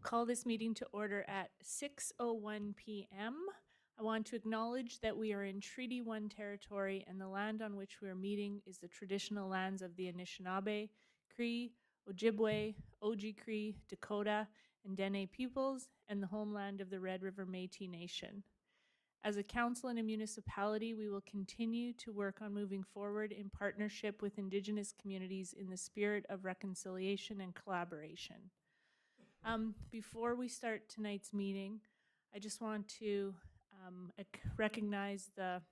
call this meeting to order at 6:01 p.m. I want to acknowledge that we are in Treaty 1 territory and the land on which we are meeting is the traditional lands of the Anishinaabe, Cree, Ojibwe, Oji-Cree, Dakota, and Dene peoples, and the homeland of the Red River Métis Nation. As a council and a municipality, we will continue to work on moving forward in partnership with Indigenous communities in the spirit of reconciliation and collaboration. Before we start tonight's meeting, I just want to recognize the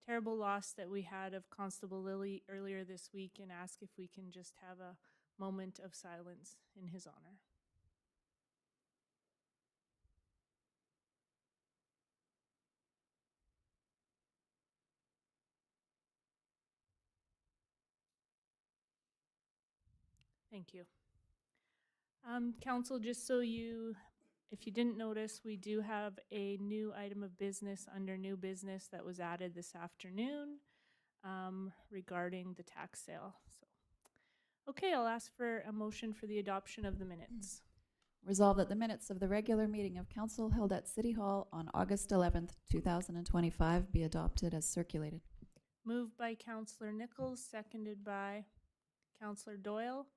terrible loss that we had of Constable Lilly earlier this week and ask if we can just have a moment of silence in his honor. Thank you. Council, just so if you didn't notice, we do have a new item of business under new business that was added this afternoon regarding the tax sale. So, okay, I'll ask for a motion for the adoption of the minutes. Resolved that the minutes of the regular meeting of council held at City Hall on August 11th, 2025 be adopted as circulated. Moved by Councillor Nichols, seconded by Councillor Doyle.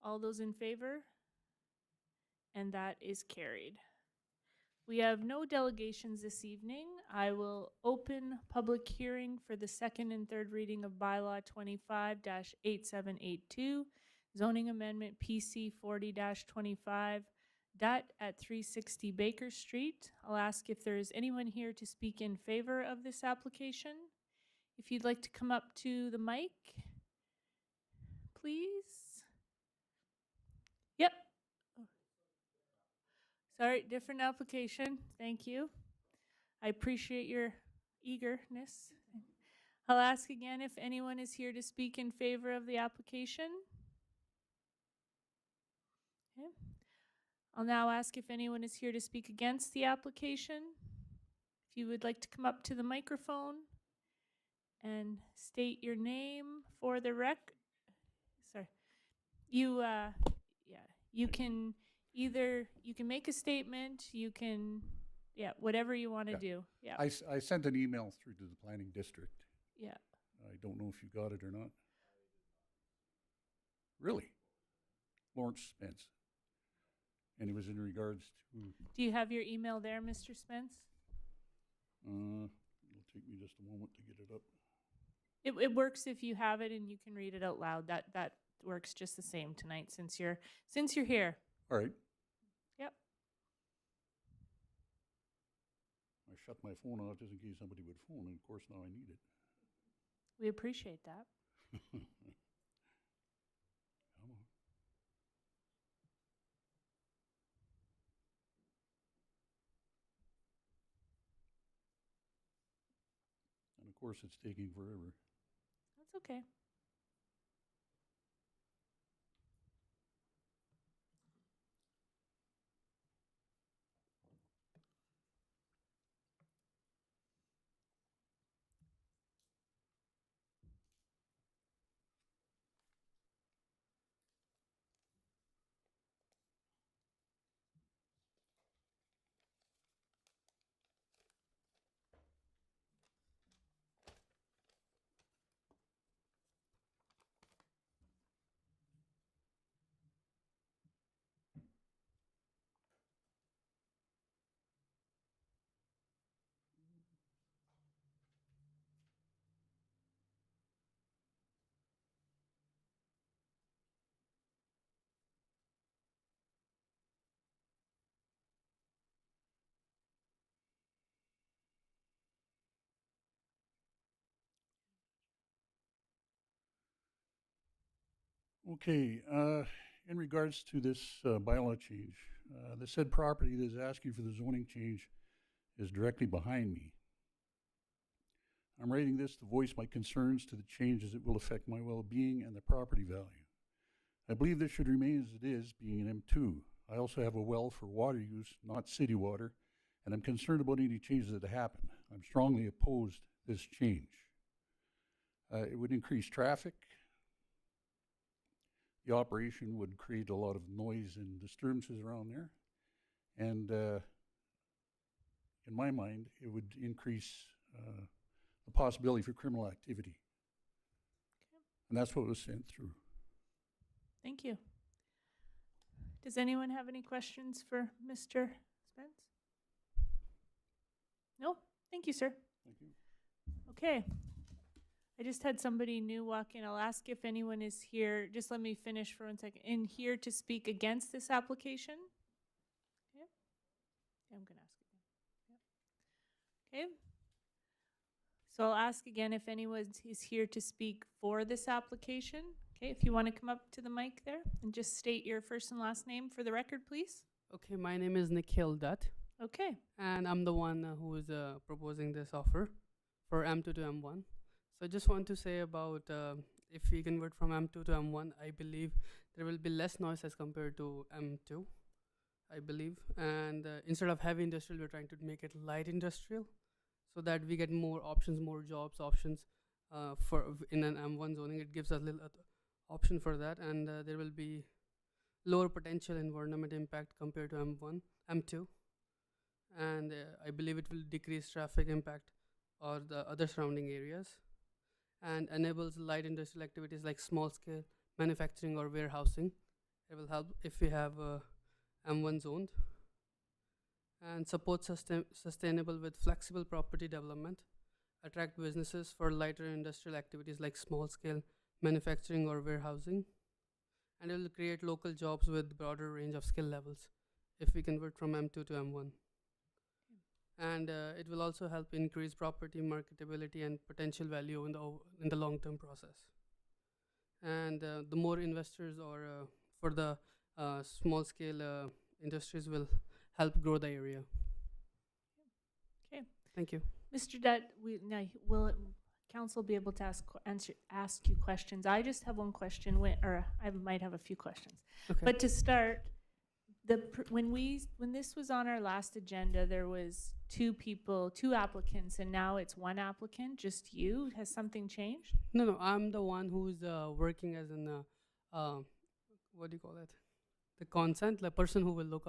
All those in favor? And that is carried. We have no delegations this evening. I will open public hearing for the second and third reading of bylaw 25-8782, zoning amendment PC 40-25, at 360 Baker Street. I'll ask if there is anyone here to speak in favor of this application. If you'd like to come up to the mic, please. Yep. Sorry, different application. Thank you. I appreciate your eagerness. I'll ask again if anyone is here to speak in favor of the application. Okay. I'll now ask if anyone is here to speak against the application. If you would like to come up to the microphone and state your name for the record. Sorry. You can make a statement, whatever you want to do. Yeah. I sent an email through to the planning district. Yeah. I don't know if you got it or not. Really? Lawrence Spence. And it was in regards to... Do you have your email there, Mr. Spence? It'll take me just a moment to get it up. It works if you have it and you can read it out loud. That works just the same tonight since you're here. All right. Yep. I shut my phone off just in case somebody would phone, and of course now I need it. We appreciate that. Come on. And of course it's taking forever. That's okay. Okay, in regards to this bylaw change, the said property that is asking for the zoning change is directly behind me. I'm writing this to voice my concerns to the change as it will affect my well-being and the property value. I believe this should remain as it is, being an M2. I also have a well for water use, not city water, and I'm concerned about any changes that happen. I'm strongly opposed to this change. It would increase traffic. The operation would create a lot of noise and disturbances around there. And in my mind, it would increase the possibility for criminal activity. And that's what was sent through. Thank you. Does anyone have any questions for Mr. Spence? No? Thank you, sir. Thank you. Okay. I just had somebody new walk in. I'll ask if anyone is here. Just let me finish for 1 second. In here to speak against this application? Okay. I'm going to ask again. Yep. Okay. So I'll ask again if anyone is here to speak for this application. Okay, if you want to come up to the mic there and just state your first and last name for the record, please. Okay, my name is Nikhil Dutt, Okay. and I'm the one who is proposing this offer for M2 to M1. So I just want to say about if we convert from M2 to M1, I believe there will be less noise as compared to M2, I believe. And instead of heavy industrial, we're trying to make it light industrial so that we get more options, more jobs options in an M1 zoning. It gives us a little option for that, and there will be lower potential environment impact compared to M2, and I believe it will decrease traffic impact or the other surrounding areas, and enables light industrial activities like small scale manufacturing or warehousing. It will help if we have M1 zoned, and support sustainable with flexible property development, attract businesses for lighter industrial activities like small scale manufacturing or warehousing, and it will create local jobs with broader range of skill levels if we convert from M2 to M1. And it will also help increase property marketability and potential value in the long-term process. And the more investors or for the small-scale industries will help grow the area. Okay. Thank you. Mr. Dutt, will council be able to ask you questions? I just have one question, or I might have a few questions. Okay. But to start, when this was on our last agenda, there was two applicants, and now it's one applicant, just you. Has something changed? No, I'm the one who's working as an what do you call it? The consent, the person who will look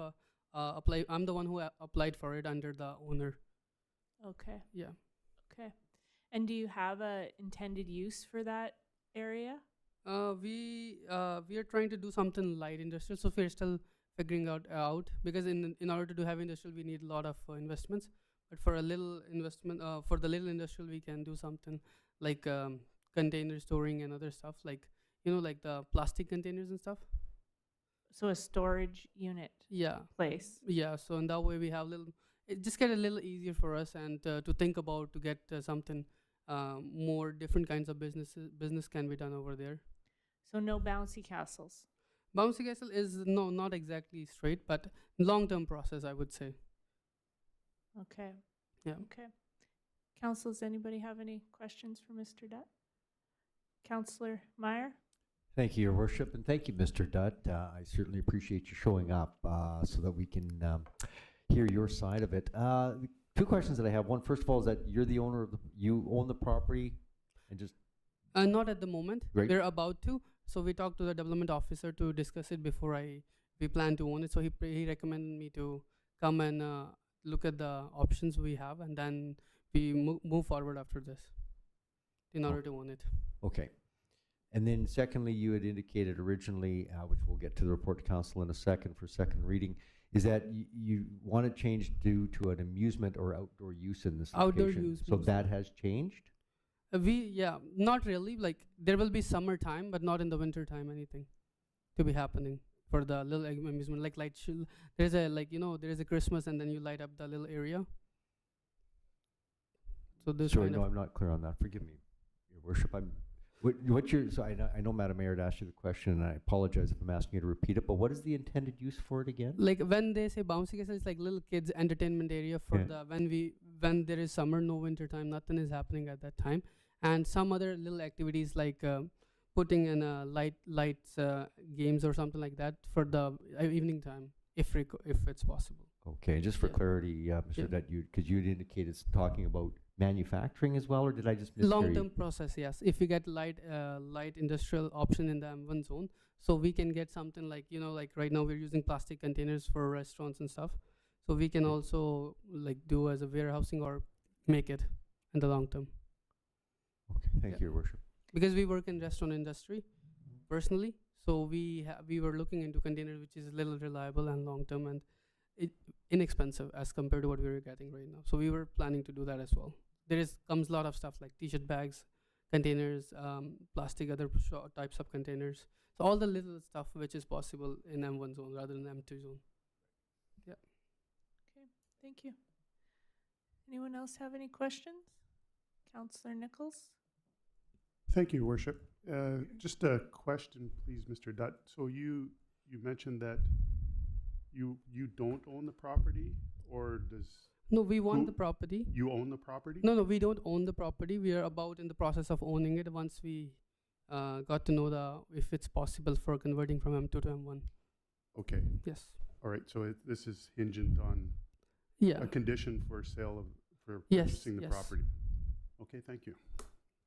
apply. I'm the one who applied for it under the owner. Okay. Yeah. Okay. And do you have a intended use for that area? We are trying to do something light industrial, so we're still figuring out because in order to do heavy industrial, we need a lot of investments. But for a little investment, for the little industrial, we can do something like container storing and other stuff, like like the plastic containers and stuff. So a storage unit Yeah. place. Yeah. So in that way, we have it just get a little easier for us and to think about to get something more different kinds of business can be done over there. So no bouncy castles. Bouncy castle is not exactly straight, but long-term process, I would say. Okay. Yeah. Okay. Council, does anybody have any questions for Mr. Dutt? Councillor Meyer? Thank you, Your Worship, and thank you, Mr. Dutt. I certainly appreciate you showing up so that we can hear your side of it. Two questions that I have. One, first of all, is that you're the owner of you own the property, and just Not at the moment. Great. We're about to. So we talked to the development officer to discuss it before we plan to own it. So he recommended me to come and look at the options we have, and then we move forward after this in order to own it. okay. And then secondly, you had indicated originally, which we'll get to the report to council in a second for second reading, is that you want to change due to an amusement or outdoor use in this Outdoor location. use So means- that has changed? Not really. Like there will be summertime, but not in the winter time. Anything to be happening for the little amusement, like light. There's a there is a Christmas, and then you light up the little area. So this Sorry, kind no, of I'm not clear on that. Forgive me, Your Worship. What's your, so I know Madam Mayor had asked you the question, and I apologize if I'm asking you to repeat it, but what is the intended use for it again? like when they say bouncy castle, it's like little kids entertainment area for Yeah. when there is summer, no winter time, nothing is happening at that time, and some other little activities like putting in lights games or something like that for the evening time if it's possible. Okay, just for Yeah. clarity, Mr. Yeah. Dutt, because you'd indicated it's talking about manufacturing as well, or did I just mishear you? Long-term process, yes. If we get light industrial option in the M1 zone, so we can get something like like right now we're using plastic containers for restaurants and stuff. So we can also like do as a warehousing or make it in the long term. Okay, thank Yeah. you, Your Worship. Because we work in restaurant industry personally, so we were looking into container which is a little reliable and long term and inexpensive as compared to what we were getting right now. So we were planning to do that as well. Comes a lot of stuff like t-shirt bags, containers, plastic, other types of containers. So all the little stuff which is possible in M1 zone rather than M2 zone. Thank you. Anyone else have any questions? Councillor Nichols? Thank you, Your Worship. Just a question, please, Mr. Dutt. So you mentioned that you don't own the property, or does No, we want Who- the property. you own the property? No, we don't own the property. We are about in the process of owning it once we got to know if it's possible for converting from M2 to M1. Okay, Yes. all right. So this is hingent on Yeah. a condition for sale for Yes, purchasing the yes. property. Okay, thank you.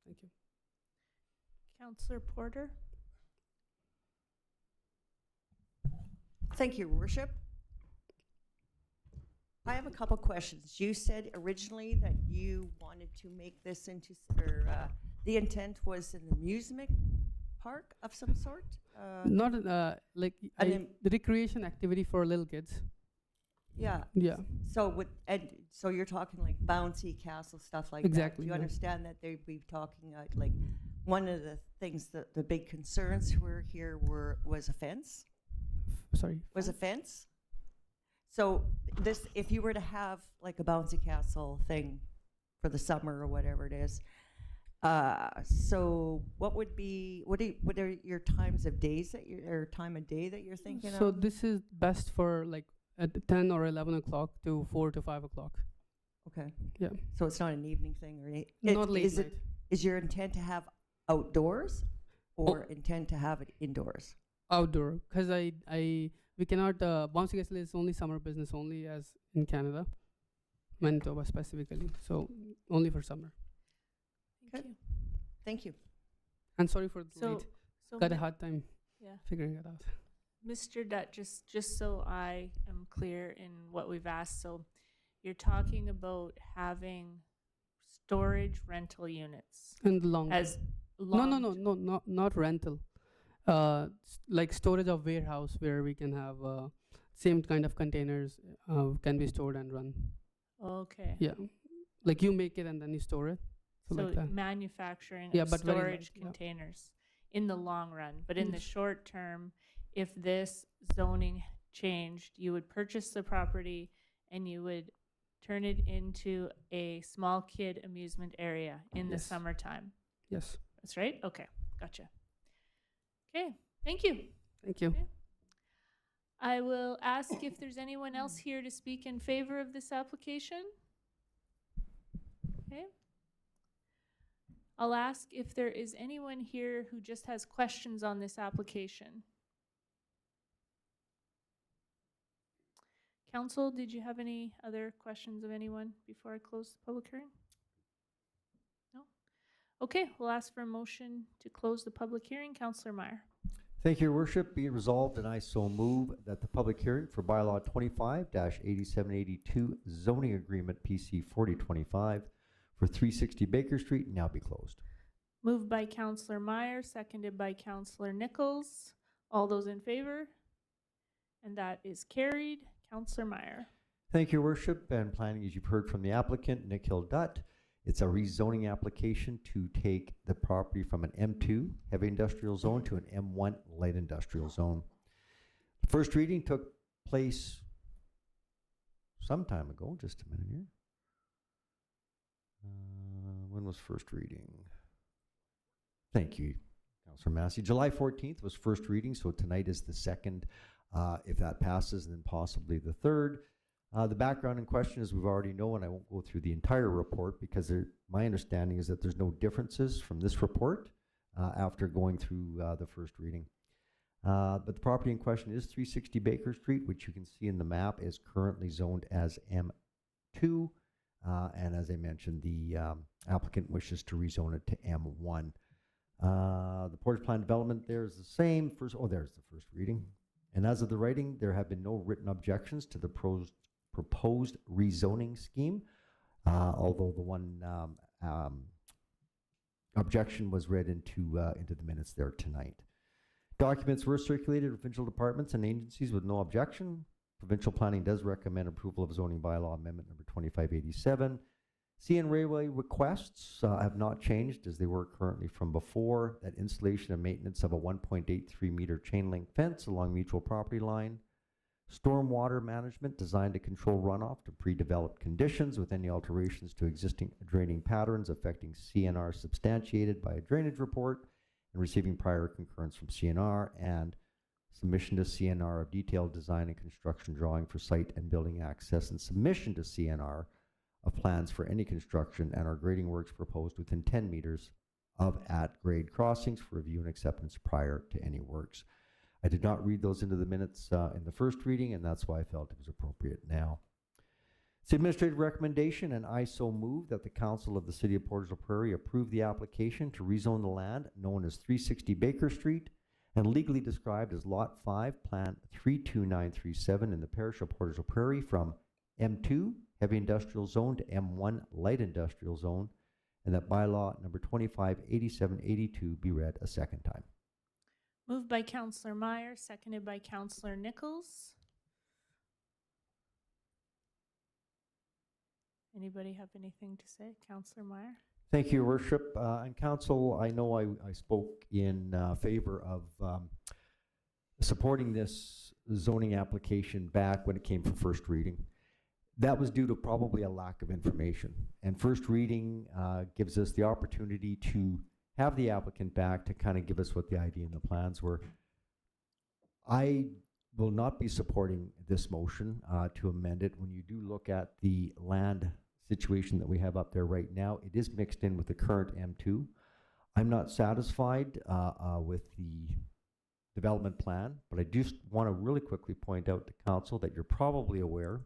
Thank you. Councillor Porter? Thank you, Your Worship. I have a couple questions. You said originally that you wanted to make this into, the intent was an amusement park of some sort? Not like and then- the recreation activity for little kids. Yeah. Yeah. So you're talking like bouncy castle stuff like Exactly, that. Do you yeah. understand that they'd be talking like one of the things that the big concerns were here was a fence? Sorry. Was a fence? So if you were to have like a bouncy castle thing for the summer or whatever it is, so what are your times of days or time of day that you're thinking So of? this is best for like at 10 or 11 o'clock to 4 to 5 o'clock. Okay. Yeah. So it's not an evening thing or Not late is night. is your intent to have outdoors or intent to have it indoors? Outdoor, because we cannot bouncy castle is only summer business only as in Canada, Manitoba specifically. So only for summer. Thank Okay. you. Thank you. And sorry for the So, late. so Got a Mi- hard time yeah. figuring it out. Mr. Dutt, just so I am clear in what we've asked, so you're talking about having storage rental units And the long. as No, long not rental. Like storage of warehouse where we can have same kind of containers can be stored and run. Okay. Yeah, like you make it and then you store it. So, So like that. manufacturing Yeah, of but very light, storage yeah. containers in the long run, but in the Yes. short term, if this zoning changed, you would purchase the property and you would turn it into a small kid amusement area in the Yes. summertime. Yes. That's right? Okay, gotcha. Okay, thank you. Thank you. Okay. I will ask if there's anyone else here to speak in favor of this application. Okay. I'll ask if there is anyone here who just has questions on this application. Council, did you have any other questions of anyone before I close the public hearing? No? Okay, we'll ask for a motion to close the public hearing. Councillor Meyer. Thank you, Your Worship. Be it resolved, and I so move that the public hearing for bylaw 25-8782 zoning agreement PC 4025 for 360 Baker Street now be closed. Moved by Councillor Meyer, seconded by Councillor Nichols. All those in favor? And that is carried. Councillor Meyer. Thank you, Your Worship. And planning, as you've heard from the applicant, Nikhil Dutt, it's a rezoning application to take the property from an M2 heavy industrial zone to an M1 light industrial zone. The first reading took place some time ago. Just a minute here. When was first reading? Thank you, Councillor Massey. July 14th was first reading, so tonight is the second. If that passes, then possibly the third. The background in question, as we've already know, and I won't go through the entire report because my understanding is that there's no differences from this report after going through the first reading. But the property in question is 360 Baker Street, which you can see in the map is currently zoned as M2. And as I mentioned, the applicant wishes to rezone it to M1. The Portage Plan Development there is the same. There's the first reading. And as of the writing, there have been no written objections to the proposed rezoning scheme, although the one objection was read into the minutes there tonight. Documents were circulated to provincial departments and agencies with no objection. Provincial planning does recommend approval of zoning bylaw amendment number 2587. CN Railway requests have not changed as they were currently from before. That installation and maintenance of a 1.83 meter chain link fence along mutual property line. Stormwater management designed to control runoff to pre-developed conditions with any alterations to existing draining patterns affecting CNR substantiated by a drainage report and receiving prior concurrence from CNR, and submission to CNR of detailed design and construction drawing for site and building access, and submission to CNR of plans for any construction and our grading works proposed within 10 meters of at-grade crossings for review and acceptance prior to any works. I did not read those into the minutes in the first reading, and that's why I felt it was appropriate now. It's the administrative recommendation, and I so move that the Council of the City of Portage la Prairie approve the application to rezone the land known as 360 Baker Street and legally described as Lot 5, Plan 32937 in the parish of Portage la Prairie from M2, Heavy Industrial Zone, to M1, Light Industrial Zone, and that bylaw number 258782 be read a second time. Moved by Councillor Meyer, seconded by Councillor Nichols. Anybody have anything to say? Councillor Meyer? Thank you, Your Worship. And Council, I know I spoke in favor of supporting this zoning application back when it came for first reading. That was due to probably a lack of information. And first reading gives us the opportunity to have the applicant back to kind of give us what the idea and the plans were. I will not be supporting this motion to amend it. When you do look at the land situation that we have up there right now, it is mixed in with the current M2. I'm not satisfied with the development plan, but I just want to really quickly point out to council that you're probably aware,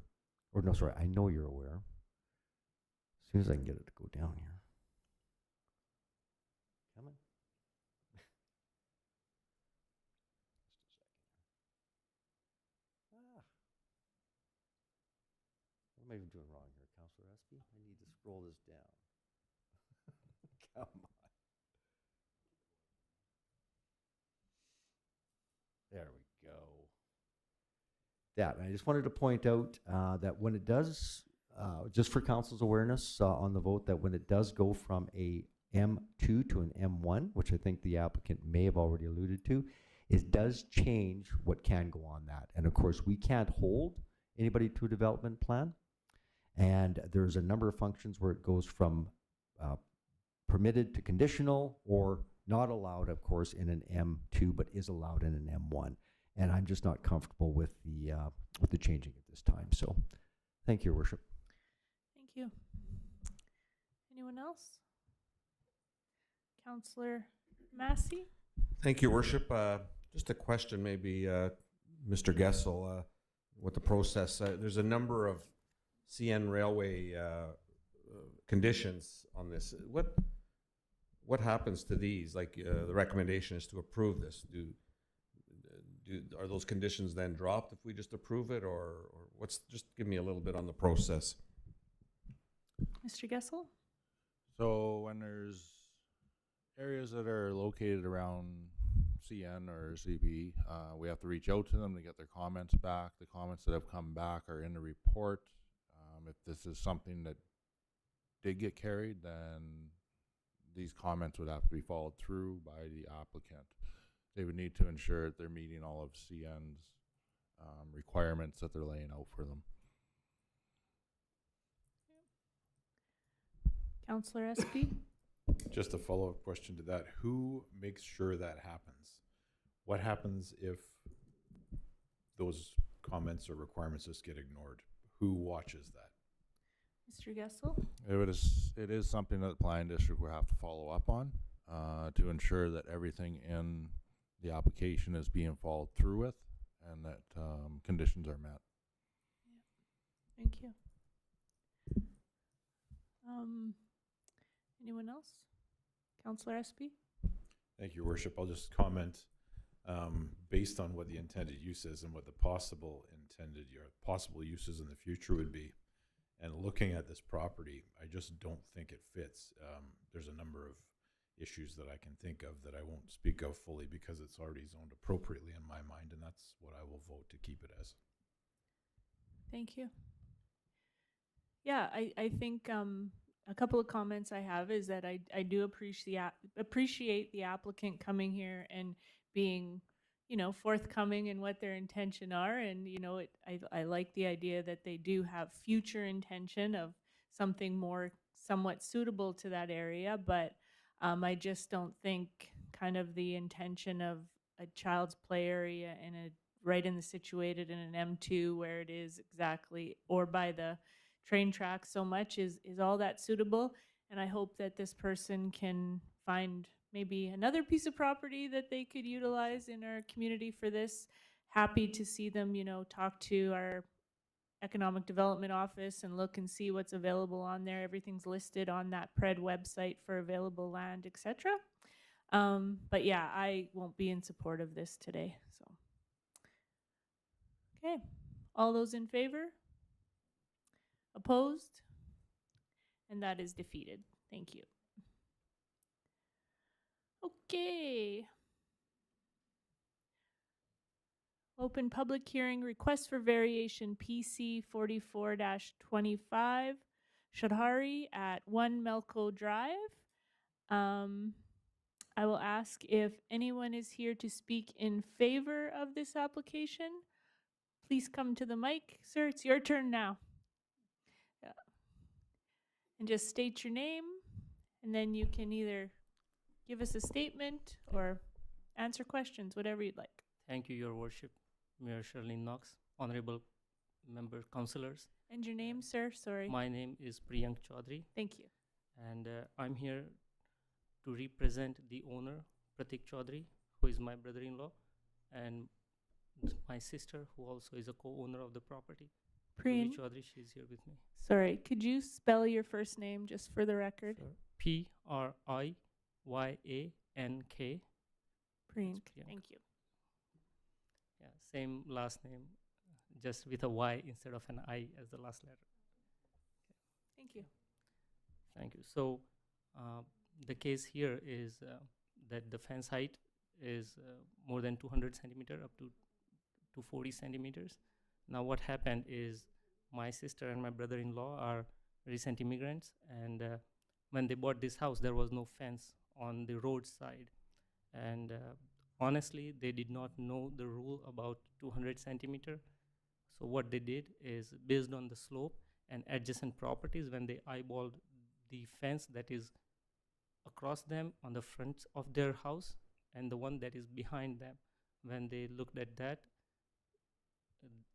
or no, sorry, I know you're aware. As soon as I can get it to go down here. Coming. What am I even doing wrong here, Councillor Espy? I need to scroll this down. Come on. There we go. That, and I just wanted to point out that when it does, just for council's awareness on the vote, that when it does go from a M2 to an M1, which I think the applicant may have already alluded to, it does change what can go on that. And of course, we can't hold anybody to a development plan. And there's a number of functions where it goes from permitted to conditional or not allowed, of course, in an M2, but is allowed in an M1. And I'm just not comfortable with the changing at this time. So thank you, Your Worship. Thank you. Anyone else? Councillor Massey? Thank you, Worship. Just a question, maybe, Mr. Gessel, what the process, there's a number of CN Railway conditions on this. What happens to these? Like the recommendation is to approve this. Are those conditions then dropped if we just approve it, or what's? Just give me a little bit on the process. Mr. Gessel? So when there's areas that are located around CN or CB, we have to reach out to them to get their comments back. The comments that have come back are in the report. If this is something that did get carried, then these comments would have to be followed through by the applicant. They would need to ensure that they're meeting all of CN's requirements that they're laying out for them. Councillor Espy? Just a follow-up question to that. Who makes sure that happens? What happens if those comments or requirements just get ignored? Who watches that? Mr. Gessel? It is something that the planning district will have to follow up on to ensure that everything in the application is being followed through with and that conditions are met. Yeah. Thank you. Anyone else? Councillor Espy? Thank you, Worship. I'll just comment. based on what the intended use is and what the possible possible uses in the future would be, and looking at this property, I just don't think it fits. There's a number of issues that I can think of that I won't speak of fully because it's already zoned appropriately in my mind, and that's what I will vote to keep it as. Thank you. Yeah, I think a couple of comments I have is that I do appreciate the applicant coming here and being, forthcoming in what their intention are. And, I like the idea that they do have future intention of something more somewhat suitable to that area. But I just don't think kind of the intention of a child's play area right in the situated in an M2 where it is exactly, or by the train track so much is all that suitable. And I hope that this person can find maybe another piece of property that they could utilize in our community for this. Happy to see them, talk to our economic development office and look and see what's available on there. Everything's listed on that PRED website for available land, etc. But yeah, I won't be in support of this today. So, okay, all those in favor? Opposed? And that is defeated. Thank you. Okay. Open public hearing, request for variation PC 44-25, Shadhari at 1 Melco Drive. I will ask if anyone is here to speak in favor of this application. Please come to the mic. Sir, it's your turn now. Yeah. And just state your name, and then you can either give us a statement or answer questions, whatever you'd like. Thank you, Your Worship, Mayor Shirley Knox, honorable member councillors. And your name, sir? Sorry. My name is Priyank Chaudhary. Thank you. And I'm here to represent the owner, Pratik Chaudhary, who is my brother-in-law, and my sister, who also is a co-owner of the property. Priyank Chaudhary, she's here with me. Sorry, could you spell your first name just for the record? Sure. Priyank. Priyank. Thank you. Yeah, same last name, just with a Y instead of an I as the last letter. Thank you. Thank you. So the case here is that the fence height is more than 200 centimeter up to 40 centimeters. Now what happened is my sister and my brother-in-law are recent immigrants, and when they bought this house, there was no fence on the road side. And honestly, they did not know the rule about 200 centimeter. So what they did is, based on the slope and adjacent properties, when they eyeballed the fence that is across them on the front of their house and the one that is behind them, when they looked at that,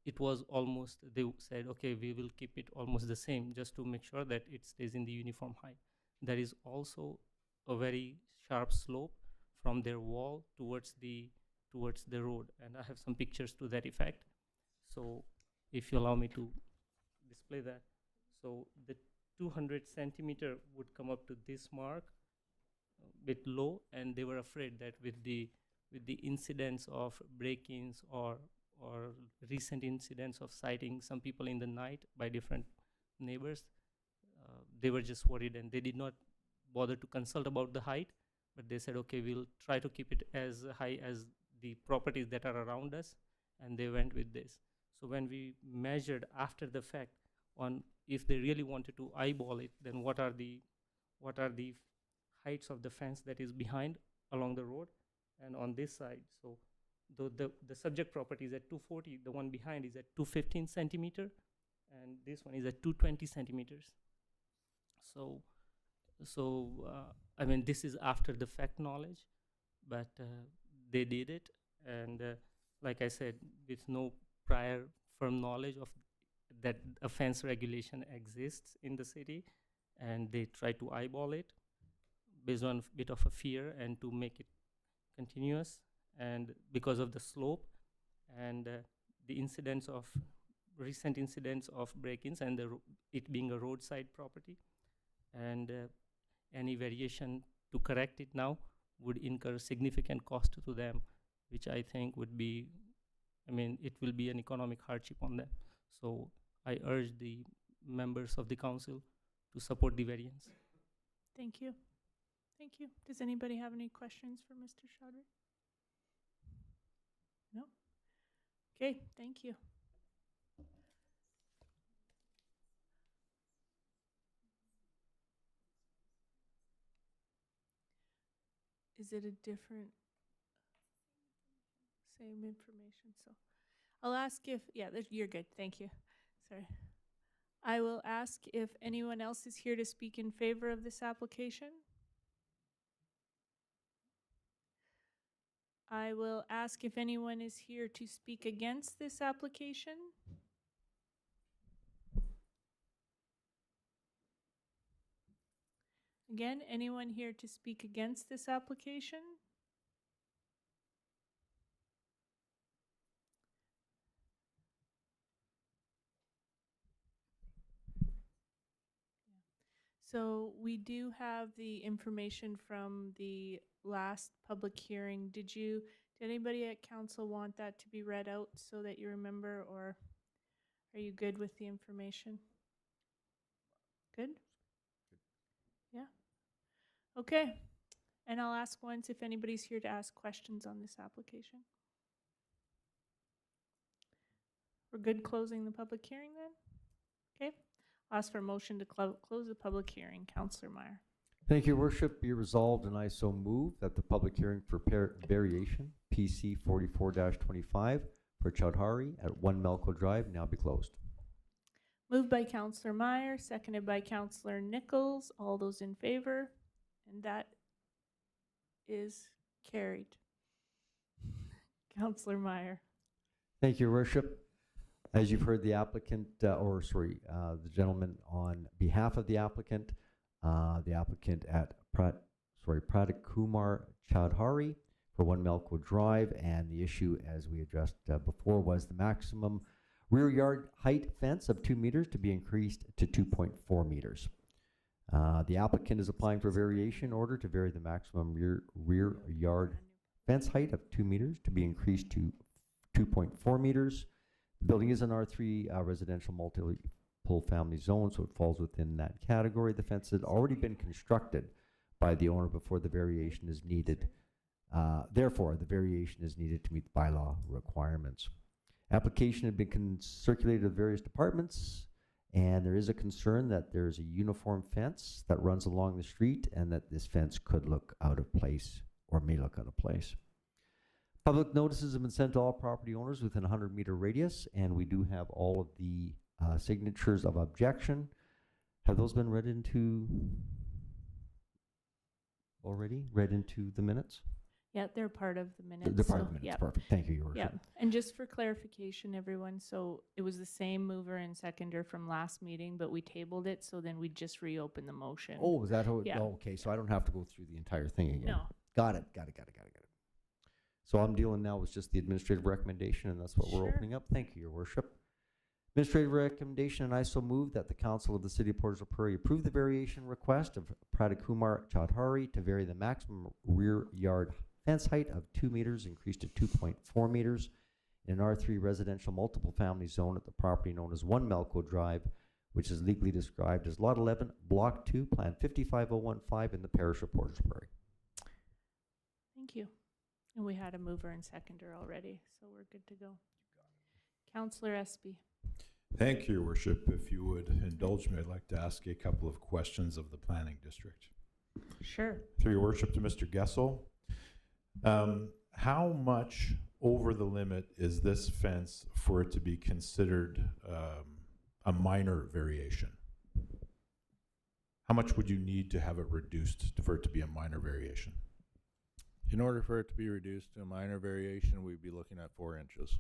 it was almost, they said, okay, we will keep it almost the same just to make sure that it stays in the uniform height. There is also a very sharp slope from their wall towards the road, and I have some pictures to that effect. So if you allow me to display that. So the 200 centimeter would come up to this mark, a bit low, and they were afraid that with the incidents of break-ins or recent incidents of sighting some people in the night by different neighbors, they were just worried, and they did not bother to consult about the height, but they said, okay, we'll try to keep it as high as the properties that are around us, and they went with this. So when we measured after the fact on if they really wanted to eyeball it, then what are the heights of the fence that is behind along the road and on this side. So the subject property is at 240, the one behind is at 215 centimeter, and this one is at 220 centimeters. So I mean, this is after the fact knowledge, but they did it, and like I said, with no prior firm knowledge of that offense regulation exists in the city, and they try to eyeball it based on a bit of a fear and to make it continuous, and because of the slope and the incidents of recent incidents of break-ins and it being a roadside property, and any variation to correct it now would incur significant cost to them, which I think would be, I mean, it will be an economic hardship on them. So I urge the members of the council to support the variance. Thank you. Thank you. Does anybody have any questions for Mr. Chaudhry? No? Okay, thank you. Is it a different, same information? So I'll ask if, yeah, you're good. Thank you. Sorry. I will ask if anyone else is here to speak in favor of this application. I will ask if anyone is here to speak against this application. Again, anyone here to speak against this application? So we do have the information from the last public hearing. Did anybody at council want that to be read out so that you remember, or are you good with the information? Good? Yeah? Okay. And I'll ask once if anybody's here to ask questions on this application. We're good closing the public hearing then? Okay. I'll ask for a motion to close the public hearing. Councillor Meyer. Thank you, Your Worship. Be resolved, and I so move that the public hearing for variation PC 44-25 for Chaudhary at 1 Melco Drive now be closed. Moved by Councillor Meyer, seconded by Councillor Nichols. All those in favor? And that is carried. Councillor Meyer. Thank you, Your Worship. As you've heard, the applicant, the gentleman on behalf of the applicant at Pratik Kumar Chaudhary for 1 Melco Drive, and the issue, as we addressed before, was the maximum rear yard height fence of 2 meters to be increased to 2.4 meters. The applicant is applying for variation order to vary the maximum rear yard fence height of 2 meters to be increased to 2.4 meters. The building is an R3 residential multiple family zone, so it falls within that category. The fence had already been constructed by the owner before the variation is needed. Therefore, the variation is needed to meet the bylaw requirements. Application had been circulated to various departments, and there is a concern that there's a uniform fence that runs along the street and that this fence could look out of place or may look out of place. Public notices have been sent to all property owners within a 100-meter radius, and we do have all of the signatures of objection. Have those been read into the minutes? Yeah, they're part of the minutes. They're part of the minutes, yeah. Perfect. Thank you, Your Yeah, Worship. and just for clarification, everyone, so it was the same mover and seconder from last meeting, but we tabled it, so then we just reopen the motion. Oh, is that how it, Yeah. oh, okay, so I don't have to go through the entire thing again. No. Got it. So I'm dealing now with just the administrative recommendation, and that's what we're Sure. opening up. Thank you, Your Worship. Administrative recommendation, and I so move that the Council of the City of Portage la Prairie approve the variation request of Pratik Kumar Chaudhary to vary the maximum rear yard fence height of 2 meters, increased to 2.4 meters in an R3 residential multiple family zone at the property known as 1 Melco Drive, which is legally described as Lot 11, Block 2, Plan 55015 in the parish of Portage la Prairie. Thank you. And we had a mover and seconder already, so we're good to go. Councillor Espy. Thank you, Your Worship. If you would indulge me, I'd like to ask a couple of questions of the planning district. Sure. Through Your Worship to Mr. Gessel. How much over the limit is this fence for it to be considered a minor variation? How much would you need to have it reduced for it to be a minor variation? In order for it to be reduced to a minor variation, we'd be looking at 4 inches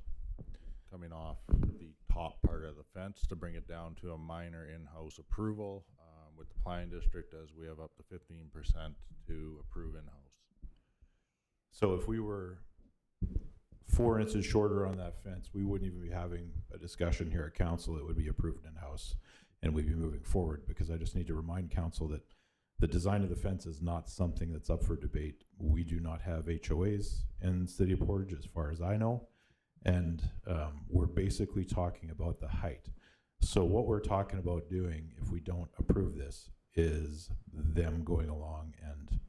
coming off the top part of the fence to bring it down to a minor in-house approval with the planning district, as we have up to 15% to approve in-house. So if we were 4 inches shorter on that fence, we wouldn't even be having a discussion here at council. It would be approved in-house and we'd be moving forward, because I just need to remind council that The design of the fence is not something that's up for debate. We do not have HOAs in the city of Portage, as far as I know. And we're basically talking about the height. So what we're talking about doing, if we don't approve this, is them going along and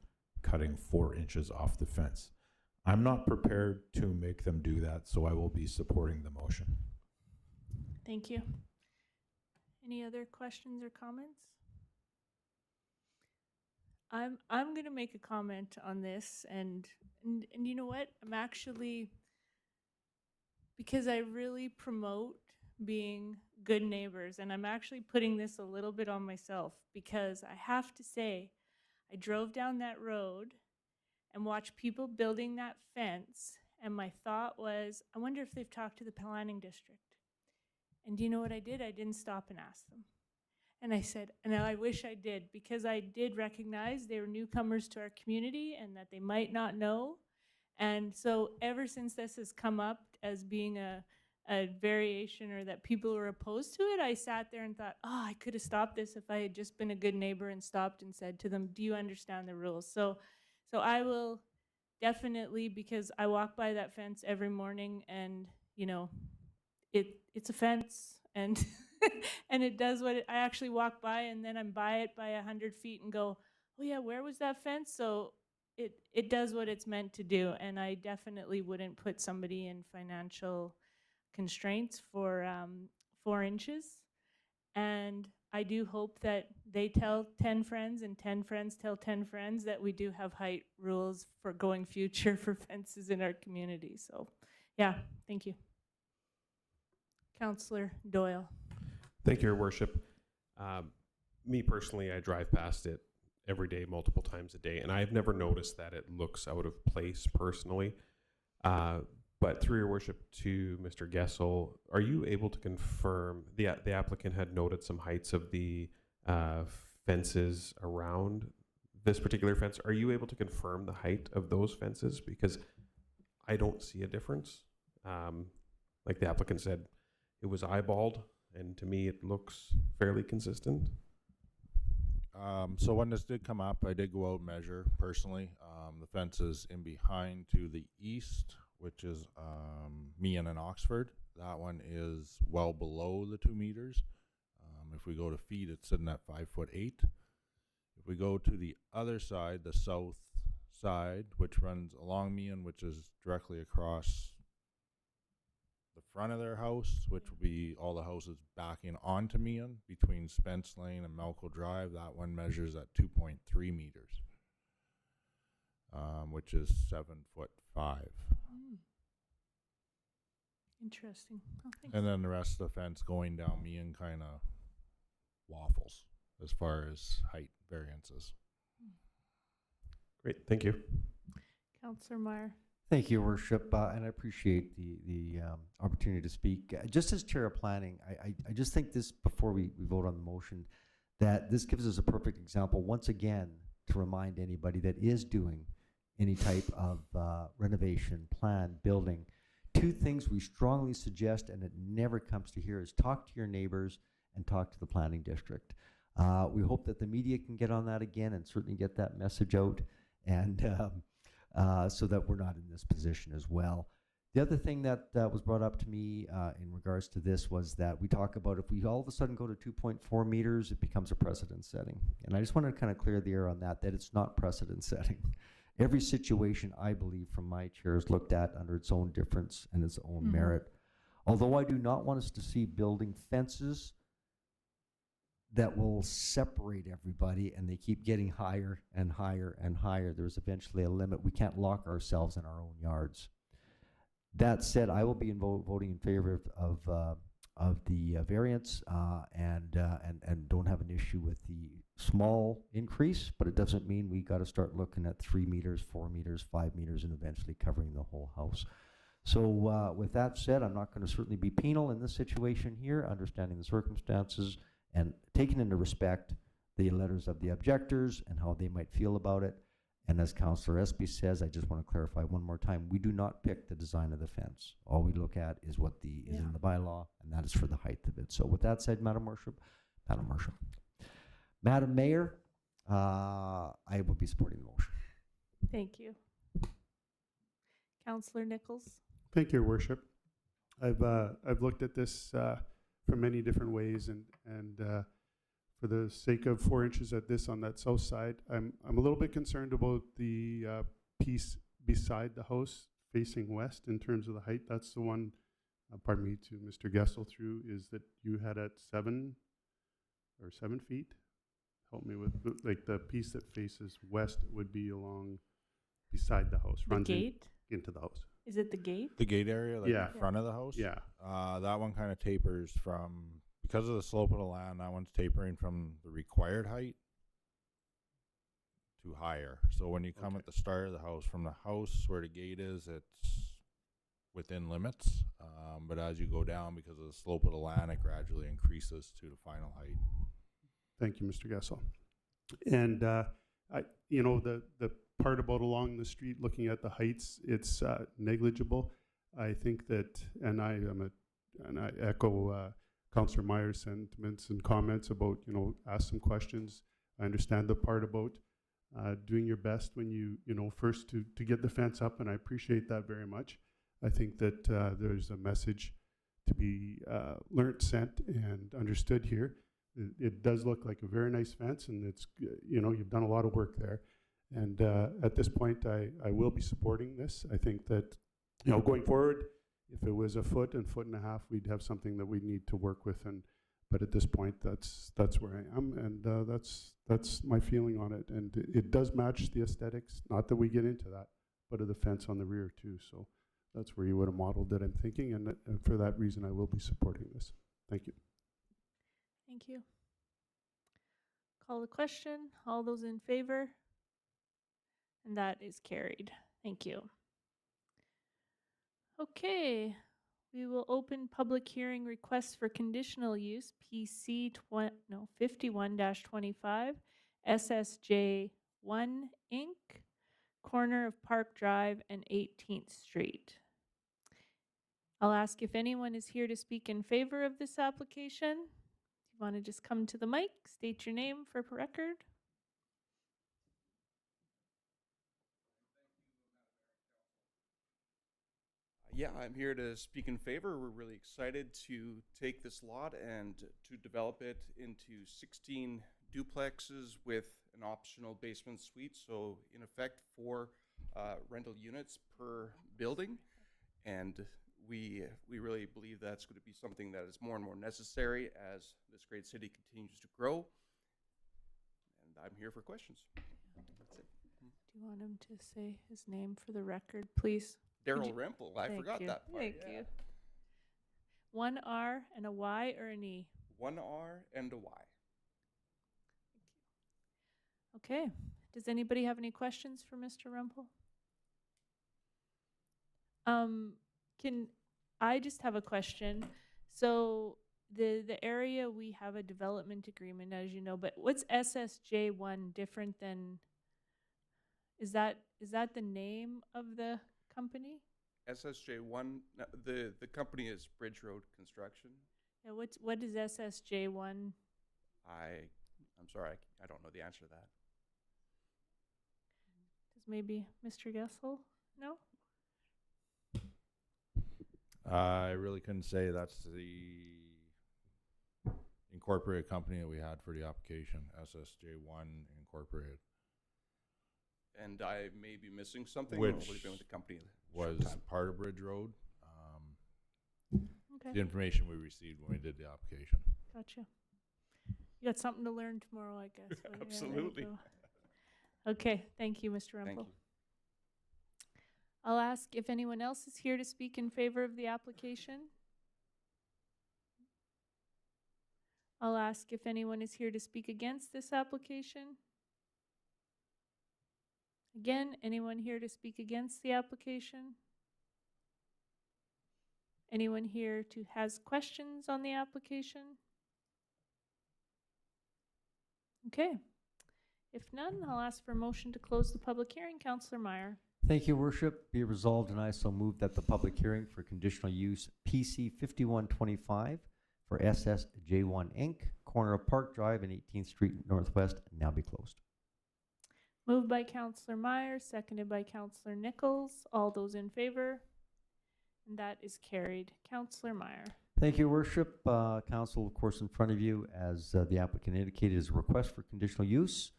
cutting 4 inches off the fence. I'm not prepared to make them do that, so I will be supporting the motion. Thank you. Any other questions or comments? I'm going to make a comment on this, and you know what? I'm actually, because I really promote being good neighbors, and I'm actually putting this a little bit on myself, because I have to say, I drove down that road and watched people building that fence, and my thought was, I wonder if they've talked to the planning district. And do you know what I did? I didn't stop and ask them. And I said, and I wish I did, because I did recognize they were newcomers to our community and that they might not know. And so ever since this has come up as being a variation, or that people were opposed to it, I sat there and thought, oh, I could have stopped this if I had just been a good neighbor and stopped and said to them, do you understand the rules? So I will definitely, because I walk by that fence every morning, and, you know, it's a fence, and and it does what I actually walk by, and then I'm by it by 100 feet and go, oh yeah, where was that fence? So it does what it's meant to do, and I definitely wouldn't put somebody in financial constraints for 4 inches. And I do hope that they tell 10 friends, and 10 friends tell 10 friends, that we do have height rules for going future for fences in our community. So yeah, thank you. Councillor Doyle. Thank you, Your Worship. Me personally, I drive past it every day, multiple times a day, and I've never noticed that it looks out of place personally. But through Your Worship to Mr. Gessel, are you able to confirm, the applicant had noted some heights of the fences around this particular fence. Are you able to confirm the height of those fences? Because I don't see a difference. Like the applicant said, it was eyeballed, and to me it looks fairly consistent. So when this did come up, I did go out and measure personally. The fence is in behind to the east, which is Meehan and Oxford. That one is well below the 2 meters. If we go to feet, it's sitting at 5'8". If we go to the other side, the south side, which runs along Meehan, which is directly across the front of their house, which will be all the houses backing onto Meehan between Spence Lane and Melco Drive. That one measures at 2.3 meters, which is 7'5". Interesting. Oh, thanks. And then the rest of the fence going down Meehan kind of waffles as far as height variances. Great, thank you. Councillor Meyer. Thank you, Your Worship, and I appreciate the opportunity to speak. Just as Chair of Planning, I just think this, before we vote on the motion, that this gives us a perfect example, once again, to remind anybody that is doing any type of renovation, plan, building. 2 things we strongly suggest, and it never comes to here, is talk to your neighbors and talk to the planning district. We hope that the media can get on that again and certainly get that message out, and so that we're not in this position as well. The other thing that was brought up to me in regards to this was that we talk about, if we all of a sudden go to 2.4 meters, it becomes a precedent setting. And I just want to kind of clear the air on that it's not precedent setting. Every situation, I believe, from my chair is looked at under its own difference and its own merit. Although I do not want us to see building fences that will separate everybody, and they keep getting higher and higher and higher. There's eventually a limit. We can't lock ourselves in our own yards. That said, I will be voting in favor of the variance, and don't have an issue with the small increase, but it doesn't mean we got to start looking at 3 meters, 4 meters, 5 meters, and eventually covering the whole house. So with that said, I'm not going to certainly be penal in this situation here, understanding the circumstances and taking into respect the letters of the objectors and how they might feel about it. And as Councillor Espy says, I just want to clarify one more time, we do not pick the design of the fence. All we look at is what is in the bylaw, and that is for the height of it. So with that said, Madam Marshal, Madam Mayor, I will be supporting the motion. Thank you. Councillor Nichols? Thank you, Your Worship. I've looked at this from many different ways, and for the sake of 4 inches at this on that south side, I'm a little bit concerned about the piece beside the house facing west in terms of the height. That's the one, pardon me, to Mr. Gessel through, is that you had at 7 feet. Help me with like the piece that faces west would be along beside the house, The runs gate? into the house. Is it the gate? The gate area, like Yeah. in front of the house? Yeah. That one kind of tapers from, because of the slope of the land, that one's tapering from the required height to higher. So when you come at the start of the house, from the house where the gate is, it's within limits. But as you go down, because of the slope of the land, it gradually increases to the final height. Thank you, Mr. Gessel. And the part about along the street, looking at the heights, it's negligible. I think that, and I echo Councillor Meyer's sentiments and comments about, ask some questions. I understand the part about doing your best when first to get the fence up, and I appreciate that very much. I think that there's a message to be learnt, sent, and understood here. It does look like a very nice fence, and it's, you've done a lot of work there. And at this point, I will be supporting this. I think that, going forward, if it was a foot and a half, we'd have something that we need to work with. But at this point, that's where I am, and that's my feeling on it. And it does match the aesthetics. Not that we get into that, but of the fence on the rear too. So that's where you would have modeled it, I'm thinking, and for that reason, I will be supporting this. Thank you. Thank you. Call the question. All those in favor? And that is carried. Thank you. Okay, we will open public hearing requests for conditional use PC 51-25 SSJ1 Inc., corner of Park Drive and 18th Street. I'll ask if anyone is here to speak in favor of this application. If you want to just come to the mic, state your name for record. Yeah, I'm here to speak in favor. We're really excited to take this lot and to develop it into 16 duplexes with an optional basement suite. So in effect, 4 rental units per building. And we really believe that's going to be something that is more and more necessary as this great city continues to grow. And I'm here for questions. That's it. Do you want him to say his name for the record, please? Daryl Rempel. I forgot you. that part. Thank you. 1 R and a Y or an E? 1 R and a Y. Okay. Does anybody have any questions for Mr. Rempel? I just have a question. So the area, we have a development agreement, as you know, but what's SSJ1 different than, is that the name of the company? SSJ1, no, the company is Bridge Road Construction. Yeah, what is SSJ1? I'm sorry, I don't know the answer to that. Does maybe Mr. Gessel know? I really couldn't say. That's the incorporated company that we had for the application, SSJ1 Incorporated. And I may be missing something. Which I've been with the company a was short time. part of Bridge Road. Okay. The information we received when we did the application. Gotcha. You got something to learn tomorrow, I guess. Well, yeah, there you Absolutely. go. Okay, thank you, Mr. Rempel. Thank you. I'll ask if anyone else is here to speak in favor of the application. I'll ask if anyone is here to speak against this application. Again, anyone here to speak against the application? Anyone here has questions on the application? Okay. If none, I'll ask for a motion to close the public hearing. Councillor Meyer. Thank you, Worship. Be it resolved, and I so move that the public hearing for conditional use PC 5125 for SSJ1 Inc., corner of Park Drive and 18th Street Northwest, now be closed. Moved by Councillor Meyer, seconded by Councillor Nichols. All those in favor? And that is carried. Councillor Meyer. Thank you, Your Worship. Council, of course, in front of you, as the applicant indicated, is a request for conditional use,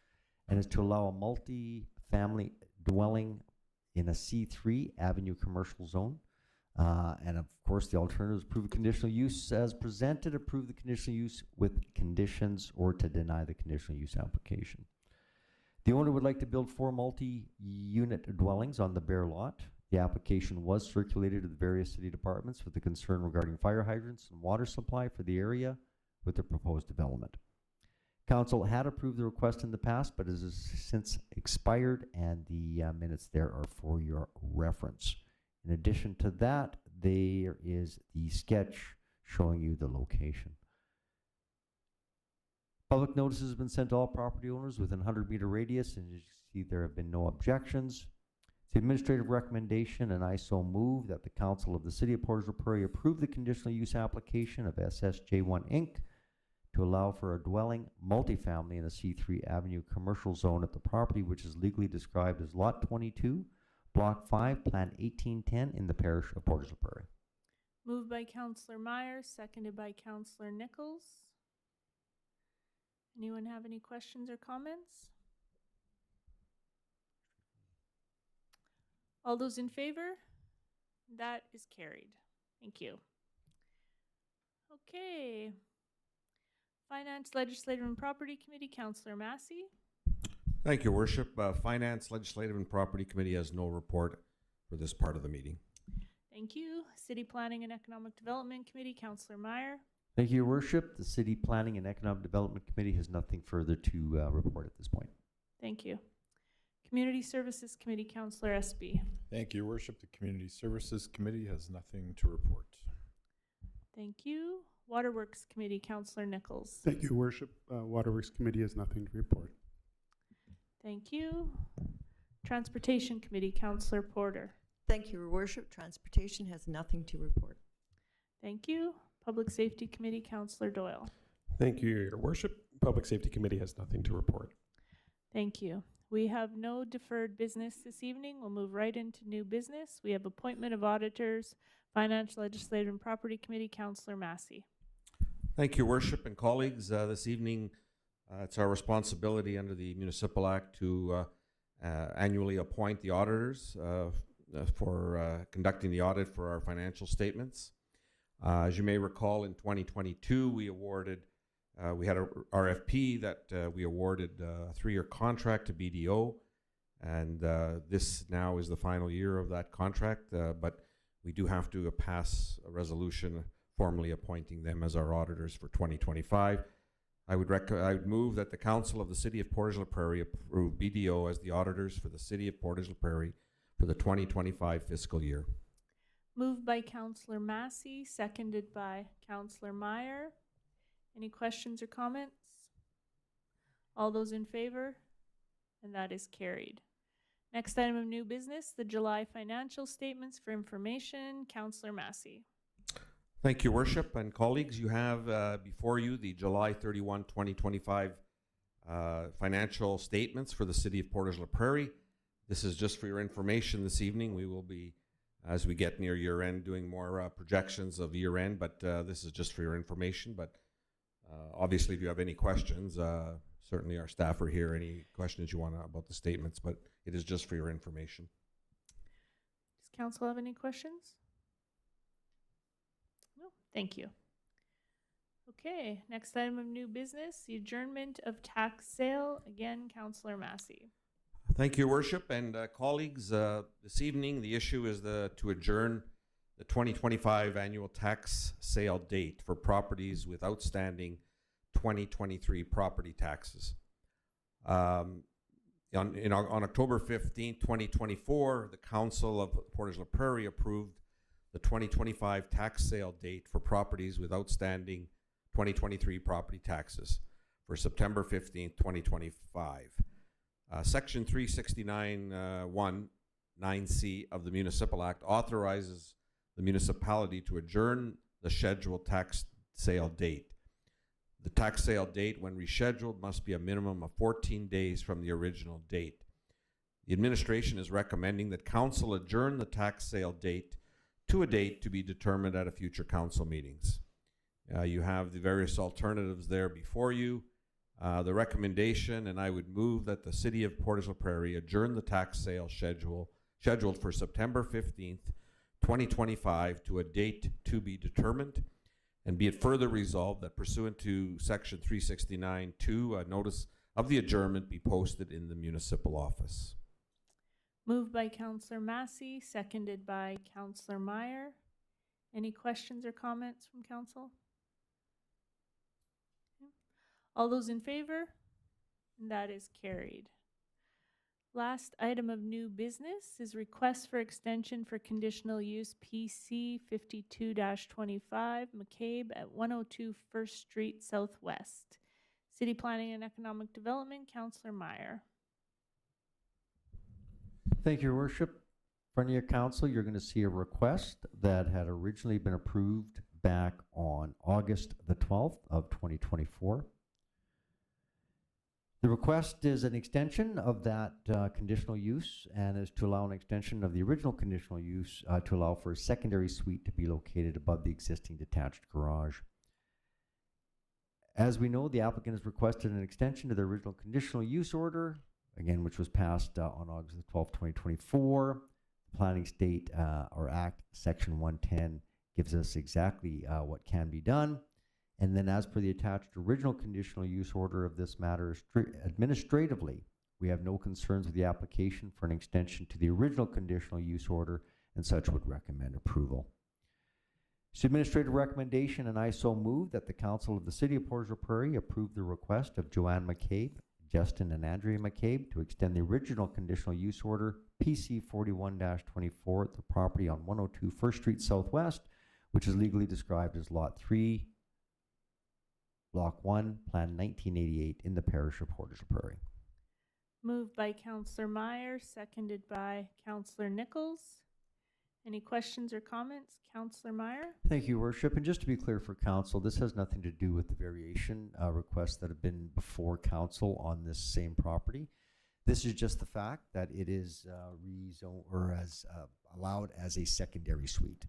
and is to allow a multi-family dwelling in a C3 Avenue commercial zone. And of course, the alternative is approve a conditional use as presented, approve the conditional use with conditions, or to deny the conditional use application. The owner would like to build 4 multi-unit dwellings on the bare lot. The application was circulated to the various city departments with a concern regarding fire hydrants and water supply for the area with the proposed development. Council had approved the request in the past, but it has since expired, and the minutes there are for your reference. In addition to that, there is the sketch showing you the location. Public notices have been sent to all property owners within 100-meter radius, and as you see, there have been no objections. It's the administrative recommendation, and I so move that the Council of the City of Portage la Prairie approve the conditional use application of SSJ1 Inc. to allow for a dwelling multifamily in a C3 Avenue commercial zone at the property, which is legally described as Lot 22, Block 5, Plan 1810 in the parish of Portage la Prairie. Moved by Councillor Meyer, seconded by Councillor Nichols. Anyone have any questions or comments? All those in favor? That is carried. Thank you. Okay. Finance, Legislative and Property Committee, Councillor Massey. Thank you, Worship. Finance, Legislative and Property Committee has no report for this part of the meeting. Thank you. City Planning and Economic Development Committee, Councillor Meyer. Thank you, Your Worship. The City Planning and Economic Development Committee has nothing further to report at this point. Thank you. Community Services Committee, Councillor Espy. Thank you, Your Worship. The Community Services Committee has nothing to report. Thank you. Waterworks Committee, Councillor Nichols. Thank you, Worship. Waterworks Committee has nothing to report. Thank you. Transportation Committee, Councillor Porter. Thank you, Your Worship. Transportation has nothing to report. Thank you. Public Safety Committee, Councillor Doyle. Thank you, Your Worship. Public Safety Committee has nothing to report. Thank you. We have no deferred business this evening. We'll move right into new business. We have appointment of auditors, Finance, Legislative and Property Committee, Councillor Massey. Thank you, Worship and colleagues. This evening, it's our responsibility under the Municipal Act to annually appoint the auditors for conducting the audit for our financial statements. As you may recall, in 2022, we had a RFP that we awarded a 3-year contract to BDO, and this now is the final year of that contract, but we do have to pass a resolution formally appointing them as our auditors for 2025. I would move that the Council of the City of Portage la Prairie approve BDO as the auditors for the City of Portage la Prairie for the 2025 fiscal year. Moved by Councillor Massey, seconded by Councillor Meyer. Any questions or comments? All those in favor? And that is carried. Next item of new business, the July financial statements for information. Councillor Massey. Thank you, Worship and colleagues. You have before you the July 31, 2025 financial statements for the City of Portage la Prairie. This is just for your information this evening. We will be, as we get near year end, doing more projections of year end, but this is just for your information. But obviously, if you have any questions, certainly our staff are here. Any questions you want about the statements, but it is just for your information. Does council have any questions? No, thank you. Okay, next item of new business, the adjournment of tax sale. Again, Councillor Massey. Thank you, Worship and colleagues. This evening, the issue is to adjourn the 2025 annual tax sale date for properties with outstanding 2023 property taxes. On October 15, 2024, the Council of Portage la Prairie approved the 2025 tax sale date for properties with outstanding 2023 property taxes for September 15, 2025. Section 369(1)(9)(c) of the Municipal Act authorizes the municipality to adjourn the scheduled tax sale date. The tax sale date, when rescheduled, must be a minimum of 14 days from the original date. The administration is recommending that council adjourn the tax sale date to a date to be determined at a future council meetings. You have the various alternatives there before you. The recommendation, and I would move that the City of Portage la Prairie adjourn the tax sale scheduled for September 15th, 2025 to a date to be determined, and be it further resolved that pursuant to Section 369(2), a notice of the adjournment be posted in the municipal office. Moved by Councillor Massey, seconded by Councillor Meyer. Any questions or comments from council? All those in favor? And that is carried. Last item of new business is request for extension for conditional use PC 52-25 McCabe at 102 First Street Southwest. City Planning and Economic Development, Councillor Meyer. Thank you, Your Worship. In front of your council, you're going to see a request that had originally been approved back on August the 12th of 2024. The request is an extension of that conditional use and is to allow an extension of the original conditional use to allow for a secondary suite to be located above the existing detached garage. As we know, the applicant has requested an extension to the original conditional use order, again, which was passed on August the 12th, 2024. The Planning State or Act Section 110 gives us exactly what can be done. And then as per the attached original conditional use order of this matter, administratively, we have no concerns with the application for an extension to the original conditional use order, and such would recommend approval. So administrative recommendation, and I so move that the Council of the City of Portage la Prairie approve the request of Joanne McCabe, Justin and Andrea McCabe to extend the original conditional use order PC 41-24 at the property on 102 First Street Southwest, which is legally described as Lot 3, Block 1, Plan 1988 in the parish of Portage la Prairie. Moved by Councillor Meyer, seconded by Councillor Nichols. Any questions or comments? Councillor Meyer? Thank you, Worship. And just to be clear for Council, this has nothing to do with the variation requests that have been before Council on this same property. This is just the fact that it is rezoned or as allowed as a secondary suite.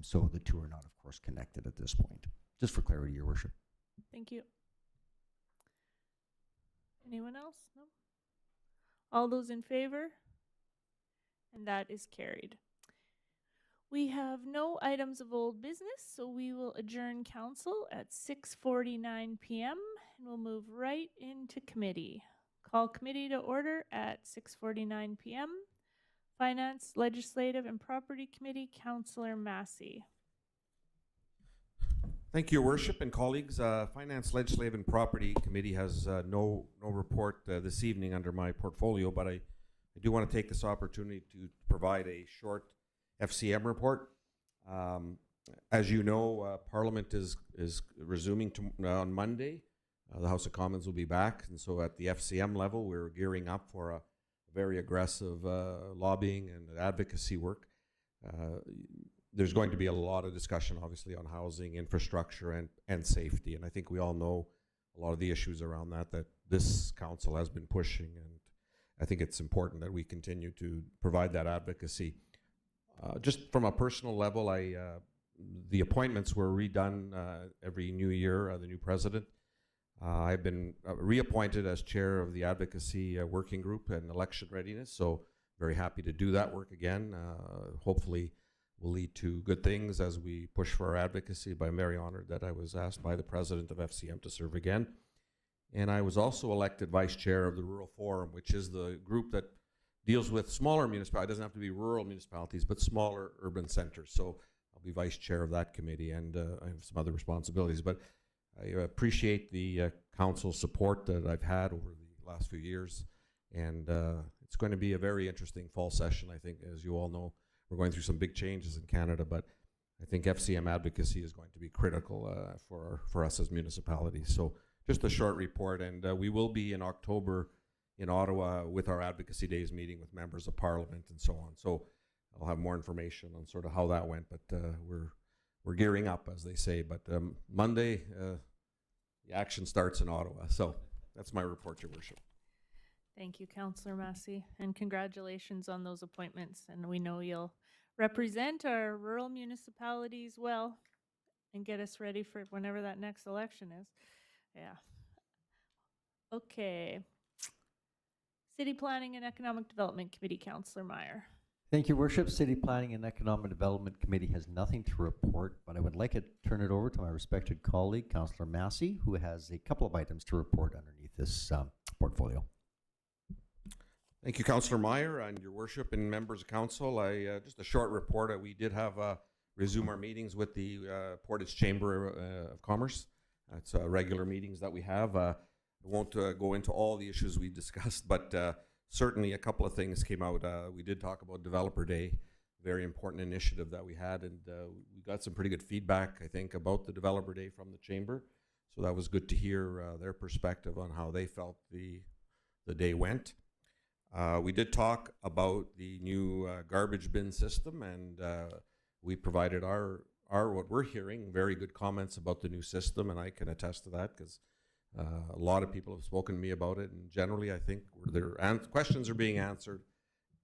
So the two are not, of course, connected at this point. Just for clarity, Your Worship. Thank you. Anyone else? No? All those in favor? And that is carried. We have no items of old business, so we will adjourn council at 6:49 p.m. and we'll move right into committee. Call committee to order at 6:49 p.m. Finance, Legislative, and Property Committee, Councillor Massey. Thank you, Your Worship and colleagues. Finance, Legislative, and Property Committee has no report this evening under my portfolio, but I do want to take this opportunity to provide a short FCM report. As you know, Parliament is resuming on Monday. The House of Commons will be back, and so at the FCM level, we're gearing up for a very aggressive lobbying and advocacy work. There's going to be a lot of discussion, obviously, on housing, infrastructure, and safety. And I think we all know a lot of the issues around that this council has been pushing. And I think it's important that we continue to provide that advocacy. Just from a personal level, the appointments were redone every new year, the new president. I've been reappointed as chair of the advocacy working group and election readiness. So very happy to do that work again. Hopefully will lead to good things as we push for our advocacy. But I'm very honored that I was asked by the president of FCM to serve again. And I was also elected vice chair of the Rural Forum, which is the group that deals with smaller municipalities. It doesn't have to be rural municipalities, but smaller urban centers. So I'll be vice chair of that committee, and I have some other responsibilities. But I appreciate the council's support that I've had over the last few years. And it's going to be a very interesting fall session, I think, as you all know. We're going through some big changes in Canada, but I think FCM advocacy is going to be critical for us as municipalities. So just a short report, and we will be in October in Ottawa with our Advocacy Days meeting with members of Parliament and so on. So I'll have more information on sort of how that went, but we're gearing up, as they say. But Monday, the action starts in Ottawa. So that's my report, Your Worship. Thank you, Councillor Massey, and congratulations on those appointments. And we know you'll represent our rural municipalities well and get us ready for whenever that next election is. Yeah. Okay. City Planning and Economic Development Committee, Councillor Meyer. Thank you, Worship. City Planning and Economic Development Committee has nothing to report, but I would like to turn it over to my respected colleague, Councillor Massey, who has a couple of items to report underneath this portfolio. Thank you, Councillor Meyer, and your worship and members of council. Just a short report. We did have resume our meetings with the Portage Chamber of Commerce. It's regular meetings that we have. I won't go into all the issues we discussed, but certainly a couple of things came out. We did talk about Developer Day, very important initiative that we had, and we got some pretty good feedback, I think, about the Developer Day from the Chamber. So that was good to hear their perspective on how they felt the day went. We did talk about the new garbage bin system, and we provided our what we're hearing, very good comments about the new system, and I can attest to that because a lot of people have spoken to me about it, and generally I think their questions are being answered,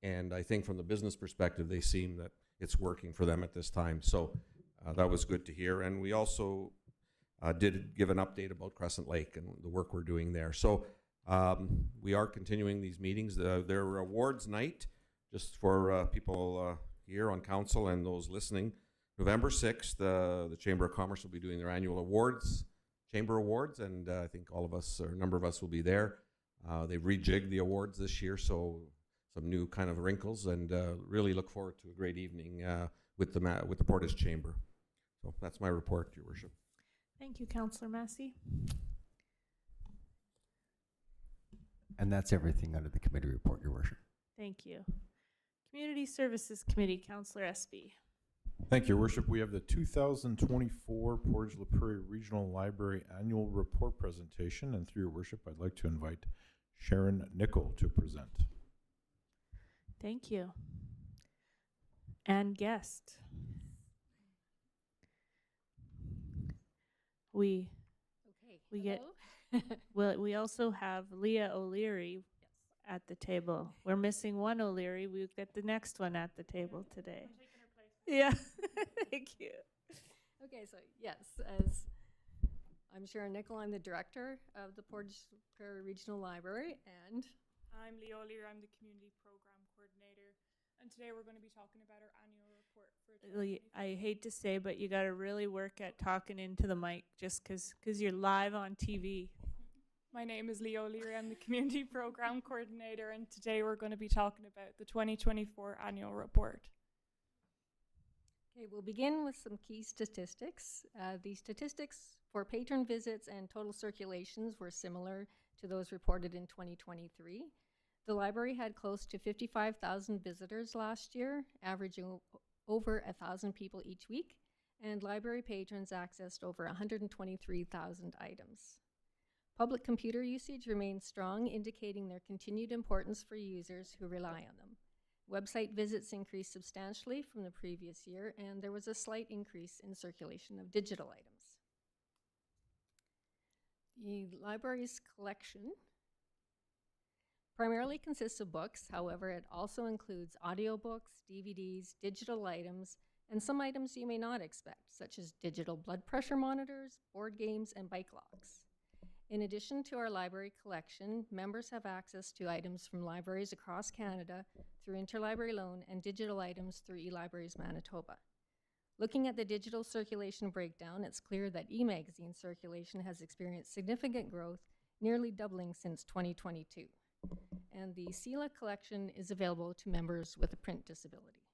and I think from the business perspective they seem that it's working for them at this time. So that was good to hear, and we also did give an update about Crescent Lake and the work we're doing there. So we are continuing these meetings. They're awards night, just for people here on council and those listening. November 6th, the Chamber of Commerce will be doing their annual awards, Chamber Awards, and I think all of us, or a number of us, will be there. They've rejigged the awards this year, so some new kind of wrinkles, and really look forward to a great evening with the Portage Chamber. So that's my report, Your Worship. Thank you, Councillor Massey. And that's everything under the committee report, Your Worship. Thank you. Community Services Committee, Councillor Espy. Thank you, Your Worship. We have the 2024 Portage la Prairie Regional Library Annual Report presentation, and through Your Worship, I'd like to invite Sharon Nickel to present. Thank you. And guest. We get well, we also have Leah O'Leary at the table. We're missing one O'Leary. We get the next one at the table today. I'm taking her place. Yeah. Thank you. Okay, so yes, as I'm Sharon Nickel, I'm the director of the Portage la Prairie Regional Library, and I'm Leah O'Leary, I'm the community program coordinator, and today we're going to be talking about our annual report for 2023. I hate to say, but you got to really work at talking into the mic just because you're live on TV. My name is Leah O'Leary, I'm the community program coordinator, and today we're going to be talking about the 2024 annual report. okay, we'll begin with some key statistics. The statistics for patron visits and total circulations were similar to those reported in 2023. The library had close to 55,000 visitors last year, averaging over 1,000 people each week, and library patrons accessed over 123,000 items. Public computer usage remains strong, indicating their continued importance for users who rely on them. Website visits increased substantially from the previous year, and there was a slight increase in circulation of digital items. The library's collection primarily consists of books. However, it also includes audiobooks, DVDs, digital items, and some items you may not expect, such as digital blood pressure monitors, board games, and bike locks. In addition to our library collection, members have access to items from libraries across Canada through interlibrary loan and digital items through eLibraries Manitoba. Looking at the digital circulation breakdown, it's clear that e-magazine circulation has experienced significant growth, nearly doubling since 2022. And the CELA collection is available to members with a print disability.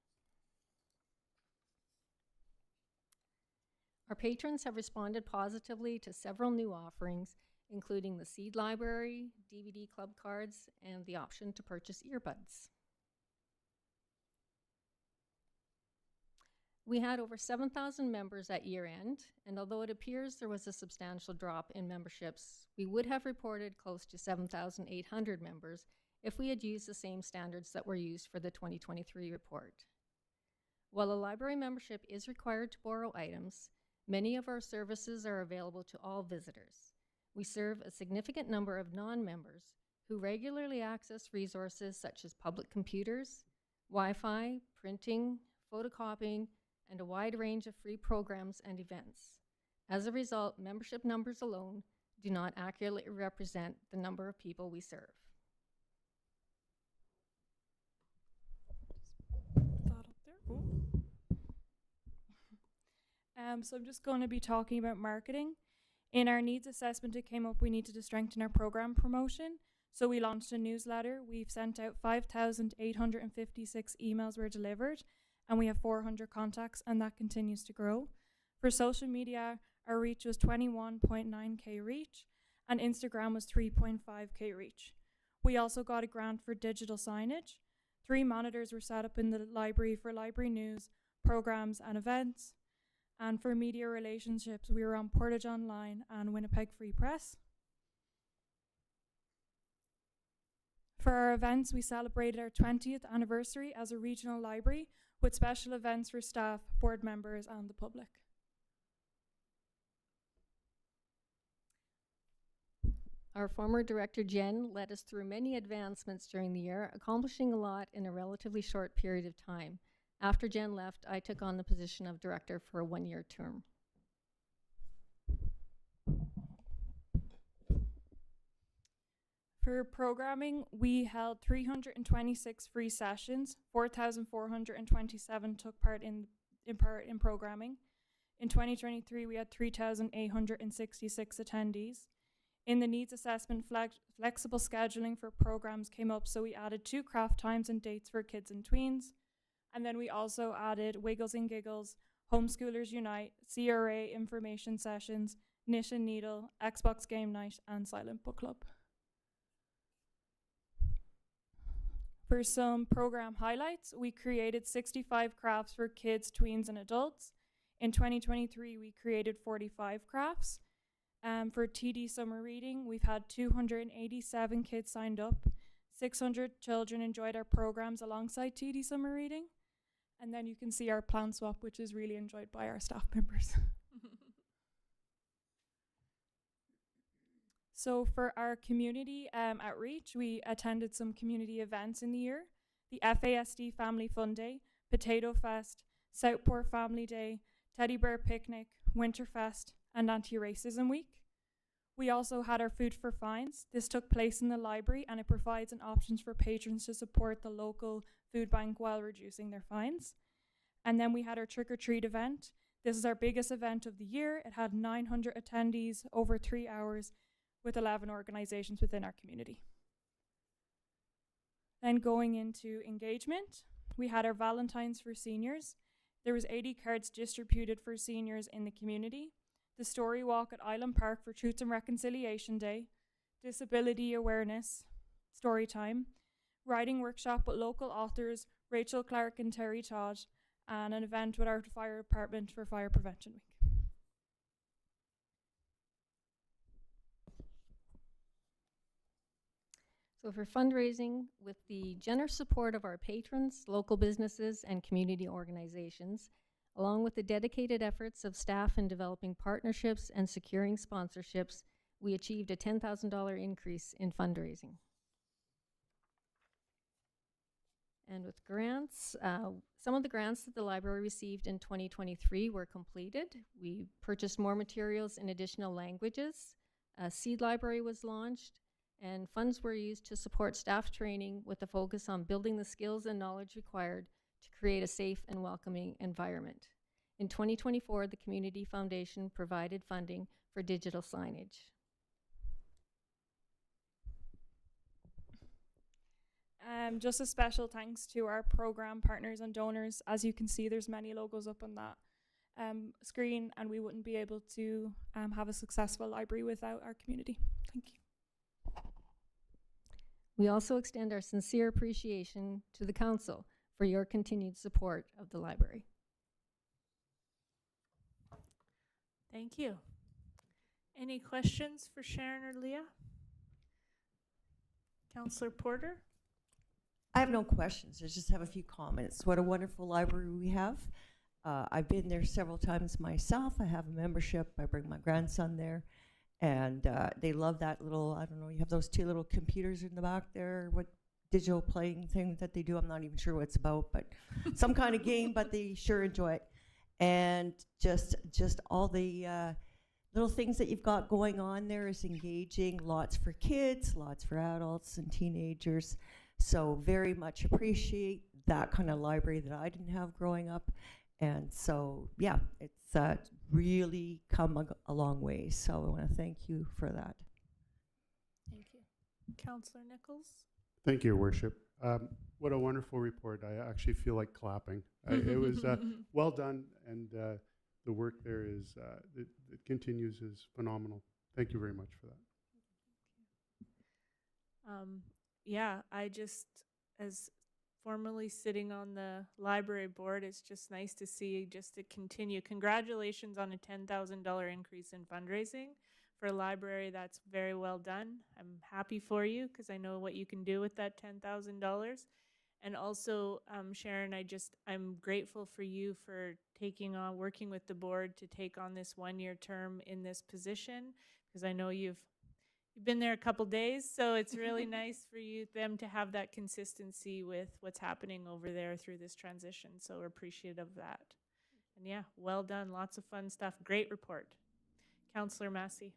Our patrons have responded positively to several new offerings, including the Seed Library, DVD club cards, and the option to purchase earbuds. We had over 7,000 members at year end, and although it appears there was a substantial drop in memberships, we would have reported close to 7,800 members if we had used the same standards that were used for the 2023 report. While a library membership is required to borrow items, many of our services are available to all visitors. We serve a significant number of non-members who regularly access resources such as public computers, Wi-Fi, printing, photocopying, and a wide range of free programs and events. As a result, membership numbers alone do not accurately represent the number of people we serve. So I'm just going to be talking about marketing. In our needs assessment, it came up we needed to strengthen our program promotion. So we launched a newsletter. We've sent out 5,856 emails were delivered, and we have 400 contacts, and that continues to grow. For social media, our reach was 21.9K reach, and Instagram was 3.5K reach. We also got a grant for digital signage. 3 monitors were set up in the library for library news, programs, and events. And for media relationships, we were on Portage Online and Winnipeg Free Press. For our events, we celebrated our 20th anniversary as a regional library with special events for staff, board members, and the public. Our former director, Jen, led us through many advancements during the year, accomplishing a lot in a relatively short period of time. After Jen left, I took on the position of director for a 1-year term. For programming, we held 326 free sessions. 4,427 took part in programming. In 2023, we had 3,866 attendees. In the needs assessment, flexible scheduling for programs came up, so we added 2 craft times and dates for kids and tweens. And then we also added Wiggles and Giggles, Homeschoolers Unite, CRA information sessions, Knit and Needle, Xbox Game Night, and Silent Book Club. For some program highlights, we created 65 crafts for kids, tweens, and adults. In 2023, we created 45 crafts. For TD Summer Reading, we've had 287 kids signed up. 600 children enjoyed our programs alongside TD Summer Reading. And then you can see our plan swap, which is really enjoyed by our staff members. So for our community outreach, we attended some community events in the year. The FASD Family Fun Day, Potato Fest, Southport Family Day, Teddy Bear Picnic, Winterfest, and Anti-Racism Week. We also had our Food for Fines. This took place in the library, and it provides an options for patrons to support the local food bank while reducing their fines. And then we had our Trick or Treat event. This is our biggest event of the year. It had 900 attendees over 3 hours with 11 organizations within our community. Then going into engagement, we had our Valentine's for seniors. There was 80 cards distributed for seniors in the community. The Story Walk at Island Park for Truth and Reconciliation Day, Disability Awareness, Story Time, Writing Workshop with local authors Rachel Clark and Terry Todd, and an event with our fire department for Fire Prevention Week. So for fundraising, with the generous support of our patrons, local businesses, and community organizations, along with the dedicated efforts of staff in developing partnerships and securing sponsorships, we achieved a $10,000 increase in fundraising. And with grants, some of the grants that the library received in 2023 were completed. We purchased more materials in additional languages. A seed library was launched, and funds were used to support staff training with a focus on building the skills and knowledge required to create a safe and welcoming environment. In 2024, the Community Foundation provided funding for digital signage. Just a special thanks to our program partners and donors. As you can see, there's many logos up on that screen, and we wouldn't be able to have a successful library without our community. Thank you. We also extend our sincere appreciation to the Council for your continued support of the library. Thank you. Any questions for Sharon or Leah? Councillor Porter? I have no questions. I just have a few comments. What a wonderful library we have. I've been there several times myself. I have a membership. I bring my grandson there. And they love that little, I don't know, you have those two little computers in the back there, what digital playing thing that they do. I'm not even sure what it's about, but some kind of game, but they sure enjoy it. And just all the little things that you've got going on there is engaging. Lots for kids, lots for adults and teenagers. So very much appreciate that kind of library that I didn't have growing up. And so, yeah, it's really come a long way. So I want to thank you for that. Thank you. Councillor Nichols? Thank you, Your Worship. What a wonderful report. I actually feel like clapping. It was well done, and the work there is, it continues, is phenomenal. Thank you very much for that. Yeah, I just, as formerly sitting on the library board, it's just nice to see just to continue. Congratulations on a $10,000 increase in fundraising for a library. That's very well done. I'm happy for you because I know what you can do with that $10,000. And also, Sharon, I'm grateful for you for working with the board to take on this one-year term in this position, because I know you've been there a couple days, so it's really nice for them to have that consistency with what's happening over there through this transition. So we're appreciative of that. And yeah, well done. Lots of fun stuff. Great report. Councillor Massey.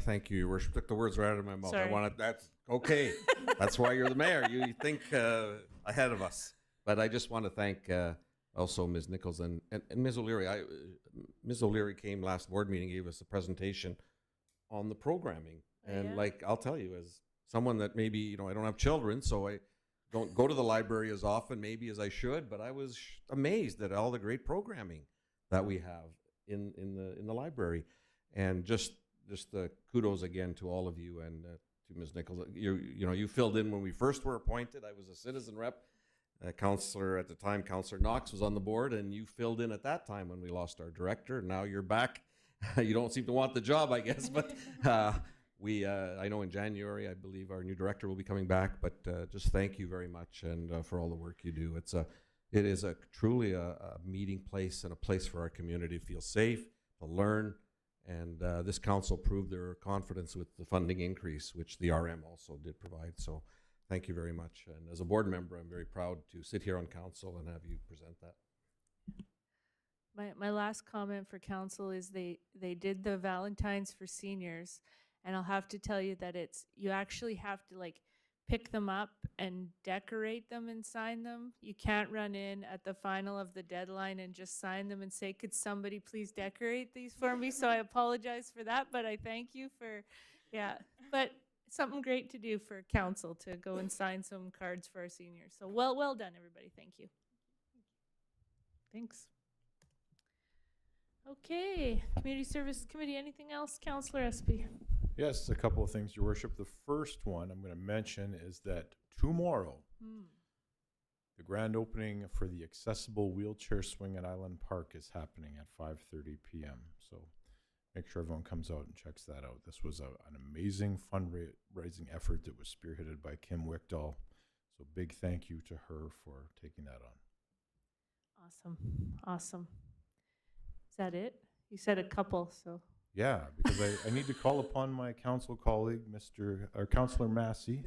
Thank you, Your Worship. Took the words right out of my mouth. Sorry. I wanted that's okay. That's why you're the mayor. You think ahead of us. But I just want to thank also Ms. Nichols and Ms. O'Leary. Ms. O'Leary came last board meeting, gave us a presentation on the programming. And Yeah. like, I'll tell you, as someone that maybe, I don't have children, so I don't go to the library as often maybe as I should, but I was amazed at all the great programming that we have in the library. And just kudos again to all of you and to Ms. Nichols. You filled in when we first were appointed. I was a citizen rep. Councillor at the time, Councillor Knox, was on the board, and you filled in at that time when we lost our director. Now you're back. You don't seem to want the job, I guess, but I know in January, I believe our new director will be coming back, but just thank you very much and for all the work you do. It is truly a meeting place and a place for our community to feel safe, to learn, and this council proved their confidence with the funding increase, which the RM also did provide. So thank you very much. And as a board member, I'm very proud to sit here on council and have you present that. My last comment for council is they did the Valentine's for seniors, and I'll have to tell you that you actually have to pick them up and decorate them and sign them. You can't run in at the final of the deadline and just sign them and say, could somebody please decorate these for me? So I apologize for that, but I thank you for, but something great to do for council to go and sign some cards for our seniors. So well done, everybody. Thank you. Thanks. Okay, Community Service Committee, anything else? Councillor Espy. Yes, a couple of things, Your Worship. The first one I'm going to mention is that tomorrow, the grand opening for the accessible wheelchair swing at Island Park is happening at 5:30 p.m. So make sure everyone comes out and checks that out. This was an amazing fundraising effort that was spearheaded by Kim Wickdahl. So big thank you to her for taking that on. Awesome. Is that it? You said a couple, so. Yeah, because I need to call upon my council colleague, Councillor Massey,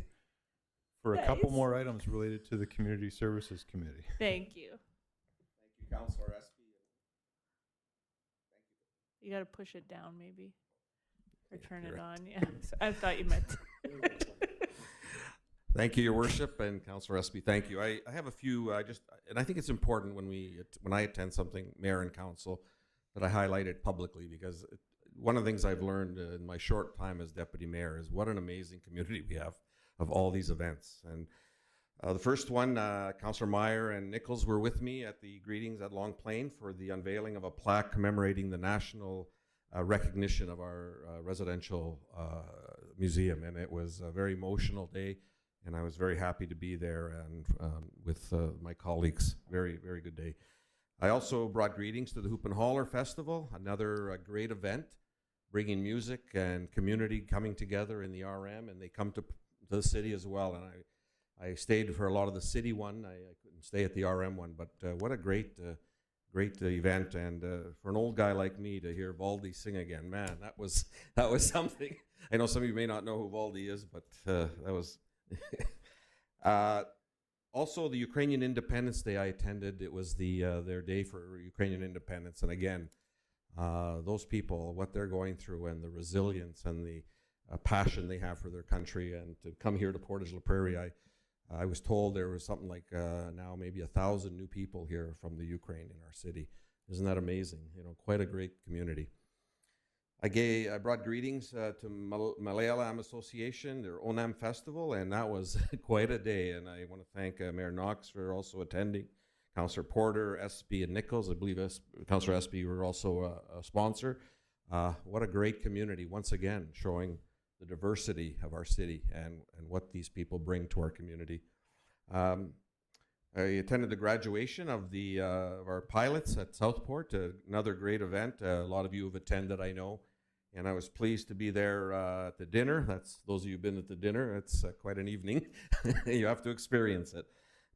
for a couple more items related to the Community Services Committee. Thank you. Thank you, Councillor Espy. You got to push it down, maybe, or turn it on. Yeah, so I thought you meant. Thank you, Your Worship, and Councillor Espy. Thank you. I have a few. And I think it's important when I attend something, Mayor and Council, that I highlight it publicly, because one of the things I've learned in my short time as Deputy Mayor is what an amazing community we have of all these events. And the first one, Councillor Meyer and Nichols were with me at the greetings at Long Plain for the unveiling of a plaque commemorating the national recognition of our residential museum. And it was a very emotional day, and I was very happy to be there and with my colleagues. Very, very good day. I also brought greetings to the Hoop and Holler Festival, another great event, bringing music and community coming together in the RM, and they come to the city as well. And I stayed for a lot of the city one. I couldn't stay at the RM one, but what a great great event. And for an old guy like me to hear Valdi sing again, man, that was something. I know some of you may not know who Valdi is, but that was. Also, the Ukrainian Independence Day I attended. It was their day for Ukrainian independence, and again, those people, what they're going through, and the resilience and the passion they have for their country, and to come here to Portage la Prairie, I was told there was something like now maybe 1,000 new people here from the Ukraine in our city. Isn't that amazing? You know, quite a great community. I brought greetings to Malayalam Association, their Onam Festival, and that was quite a day. And I want to thank Mayor Knox for also attending, Councillor Porter, SB, and Nichols. I believe Councillor SB were also a sponsor. What a great community, once again, showing the diversity of our city and what these people bring to our community. I attended the graduation of our pilots at Southport, another great event. A lot of you have attended, I know, and I was pleased to be there at the dinner. That's those of you who've been at the dinner. It's quite an evening. You have to experience it.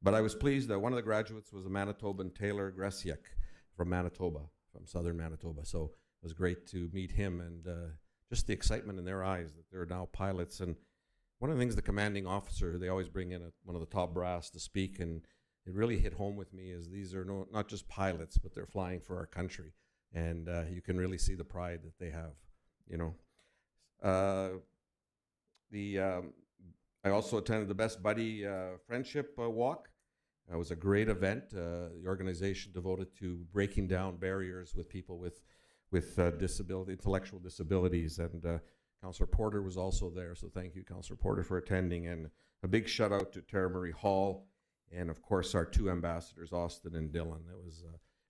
But I was pleased that one of the graduates was a Manitoban, Taylor Gresiak from Manitoba, from southern Manitoba. So it was great to meet him, and just the excitement in their eyes that they're now pilots. And one of the things the commanding officer, they always bring in one of the top brass to speak, and it really hit home with me, is these are not just pilots, but they're flying for our country. And you can really see the pride that they have, you know. I also attended the Best Buddy Friendship Walk. It was a great event. The organization devoted to breaking down barriers with people with disability, intellectual disabilities. And Councillor Porter was also there, so thank you, Councillor Porter, for attending. And a big shout out to Tara Marie Hall, and of course our two ambassadors, Austin and Dylan. It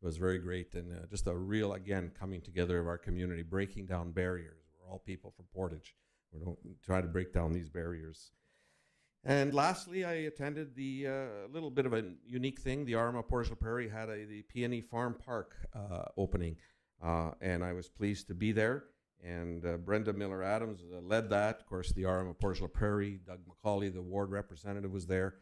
was very great, and just a real, again, coming together of our community, breaking down barriers. We're all people from Portage. We don't try to break down these barriers. And lastly, I attended the little bit of a unique thing. The Arma Portage la Prairie had the Peony Farm Park opening, and I was pleased to be there. And Brenda Miller-Adams led that. Of course, the Arma Portage la Prairie, Doug McCauley, the ward representative, was there.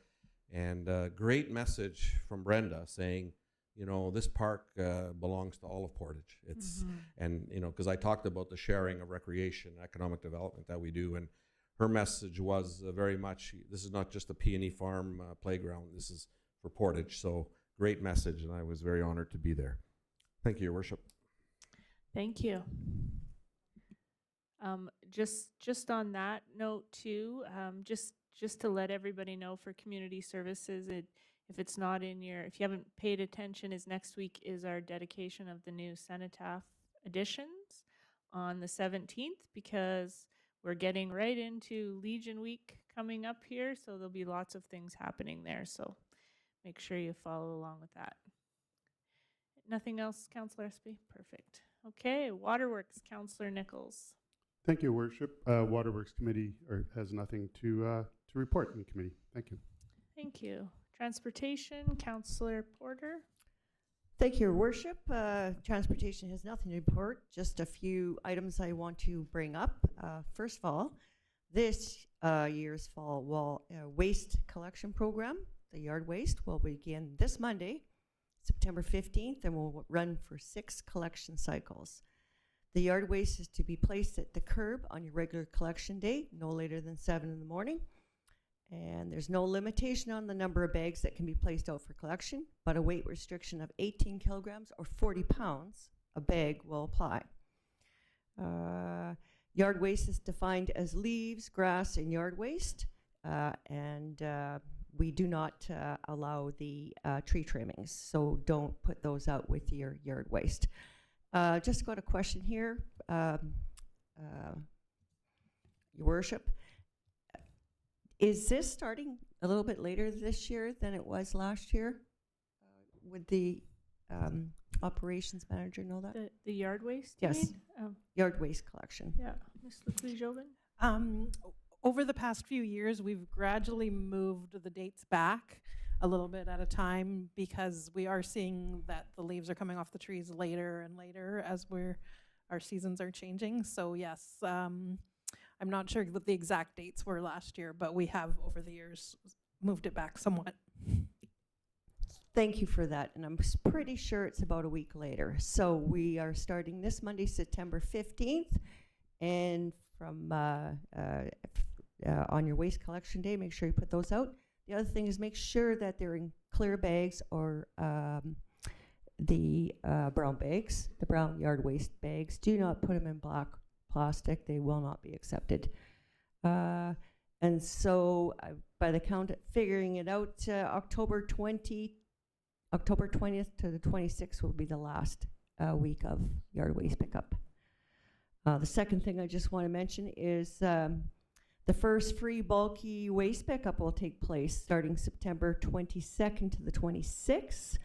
And great message from Brenda saying, you know, this park belongs to all of Portage. It's and you know, because I talked about the sharing of recreation, economic development that we do, and her message was very much, this is not just a Peony Farm playground. This is for Portage. So great message, and I was very honored to be there. Thank you, Your Worship. Thank you. Just on that note too, just to let everybody know for community services, if it's not in if you haven't paid attention, is next week is our dedication of the new cenotaph editions on the 17th, because we're getting right into Legion Week coming up here, so there'll be lots of things happening there. So make sure you follow along with that. Nothing else, Councillor Espy? Perfect. Okay, Waterworks, Councillor Nichols. Thank you, Worship. Waterworks Committee has nothing to report in committee. Thank you. Thank you. Transportation, Councillor Porter. Thank you, Your Worship. Transportation has nothing to report, just a few items I want to bring up. First of all, this year's fall waste collection program, the yard waste, will begin this Monday, September 15th, and will run for 6 collection cycles. The yard waste is to be placed at the curb on your regular collection day, no later than 7 in the morning. And there's no limitation on the number of bags that can be placed out for collection, but a weight restriction of 18 kilograms or 40 pounds a bag will apply. Yard waste is defined as leaves, grass, and yard waste, and we do not allow the tree trimmings, so don't put those out with your yard waste. Just got a question here, Your Worship. Is this starting a little bit later this year than it was last year? Would the operations manager know that? The yard waste? Yes. Yard waste collection. Yeah. Ms. Leclerc-Jobin? Over the past few years, we've gradually moved the dates back a little bit at a time, because we are seeing that the leaves are coming off the trees later and later as our seasons are changing. So yes, I'm not sure what the exact dates were last year, but we have over the years moved it back somewhat. thank you for that. And I'm pretty sure it's about a week later. So we are starting this Monday, September 15th. And from on your waste collection day, make sure you put those out. The other thing is make sure that they're in clear bags or the brown bags, the brown yard waste bags. Do not put them in black plastic. They will not be accepted. And so by the count, figuring it out, October 20th to the 26th will be the last week of yard waste pickup. The second thing I just want to mention is the first free bulky waste pickup will take place starting September 22nd to the 26th.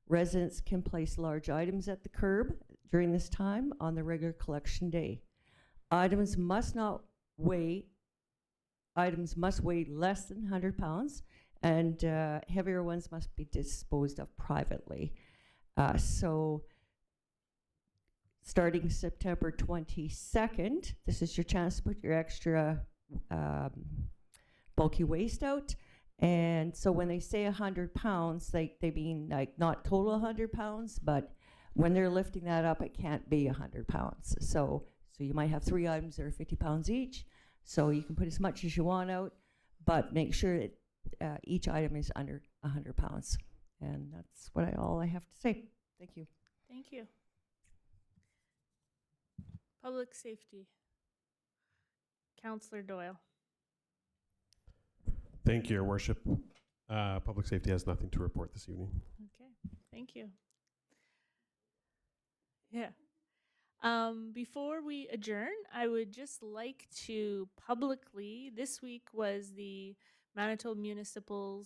Residents can place large items at the curb during this time on the regular collection day. Items must weigh less than 100 pounds, and heavier ones must be disposed of privately. So starting September 22nd, this is your chance to put your extra bulky waste out. And so when they say 100 pounds, they mean like not total 100 pounds, but when they're lifting that up, it can't be 100 pounds. So you might have 3 items that are 50 pounds each. So you can put as much as you want out, but make sure that each item is under 100 pounds. And that's all I have to say. Thank you. Thank you. Public safety. Councillor Doyle. Thank you, Your Worship. Public safety has nothing to report this evening. Okay, thank you. Yeah. Before we adjourn, I would just like to publicly, this week was the Manitoba Municipal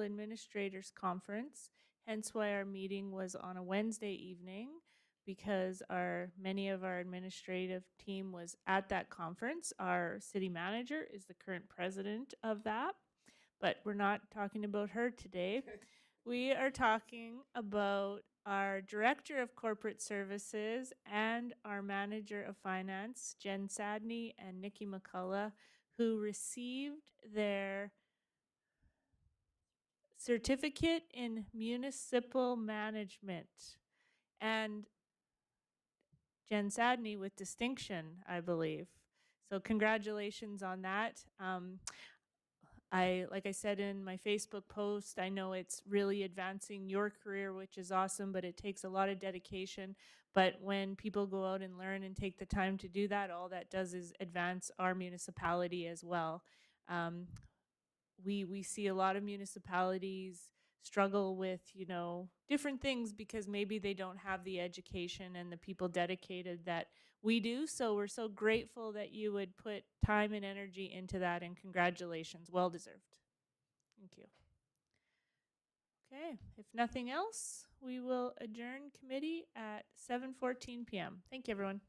Administrators Conference, hence why our meeting was on a Wednesday evening, because many of our administrative team was at that conference. Our city manager is the current president of that, but we're not talking about her today. We are talking about our Director of Corporate Services and our Manager of Finance, Jen Sadney and Nikki McCullough, who received their certificate in municipal management. And Jen Sadney with distinction, I believe. So congratulations on that. Like I said in my Facebook post, I know it's really advancing your career, which is awesome, but it takes a lot of dedication. But when people go out and learn and take the time to do that, all that does is advance our municipality as well. We see a lot of municipalities struggle with, different things because maybe they don't have the education and the people dedicated that we do. So we're so grateful that you would put time and energy into that, and congratulations, well deserved. Thank you. Okay, if nothing else, we will adjourn committee at 7:14 p.m. Thank you, everyone.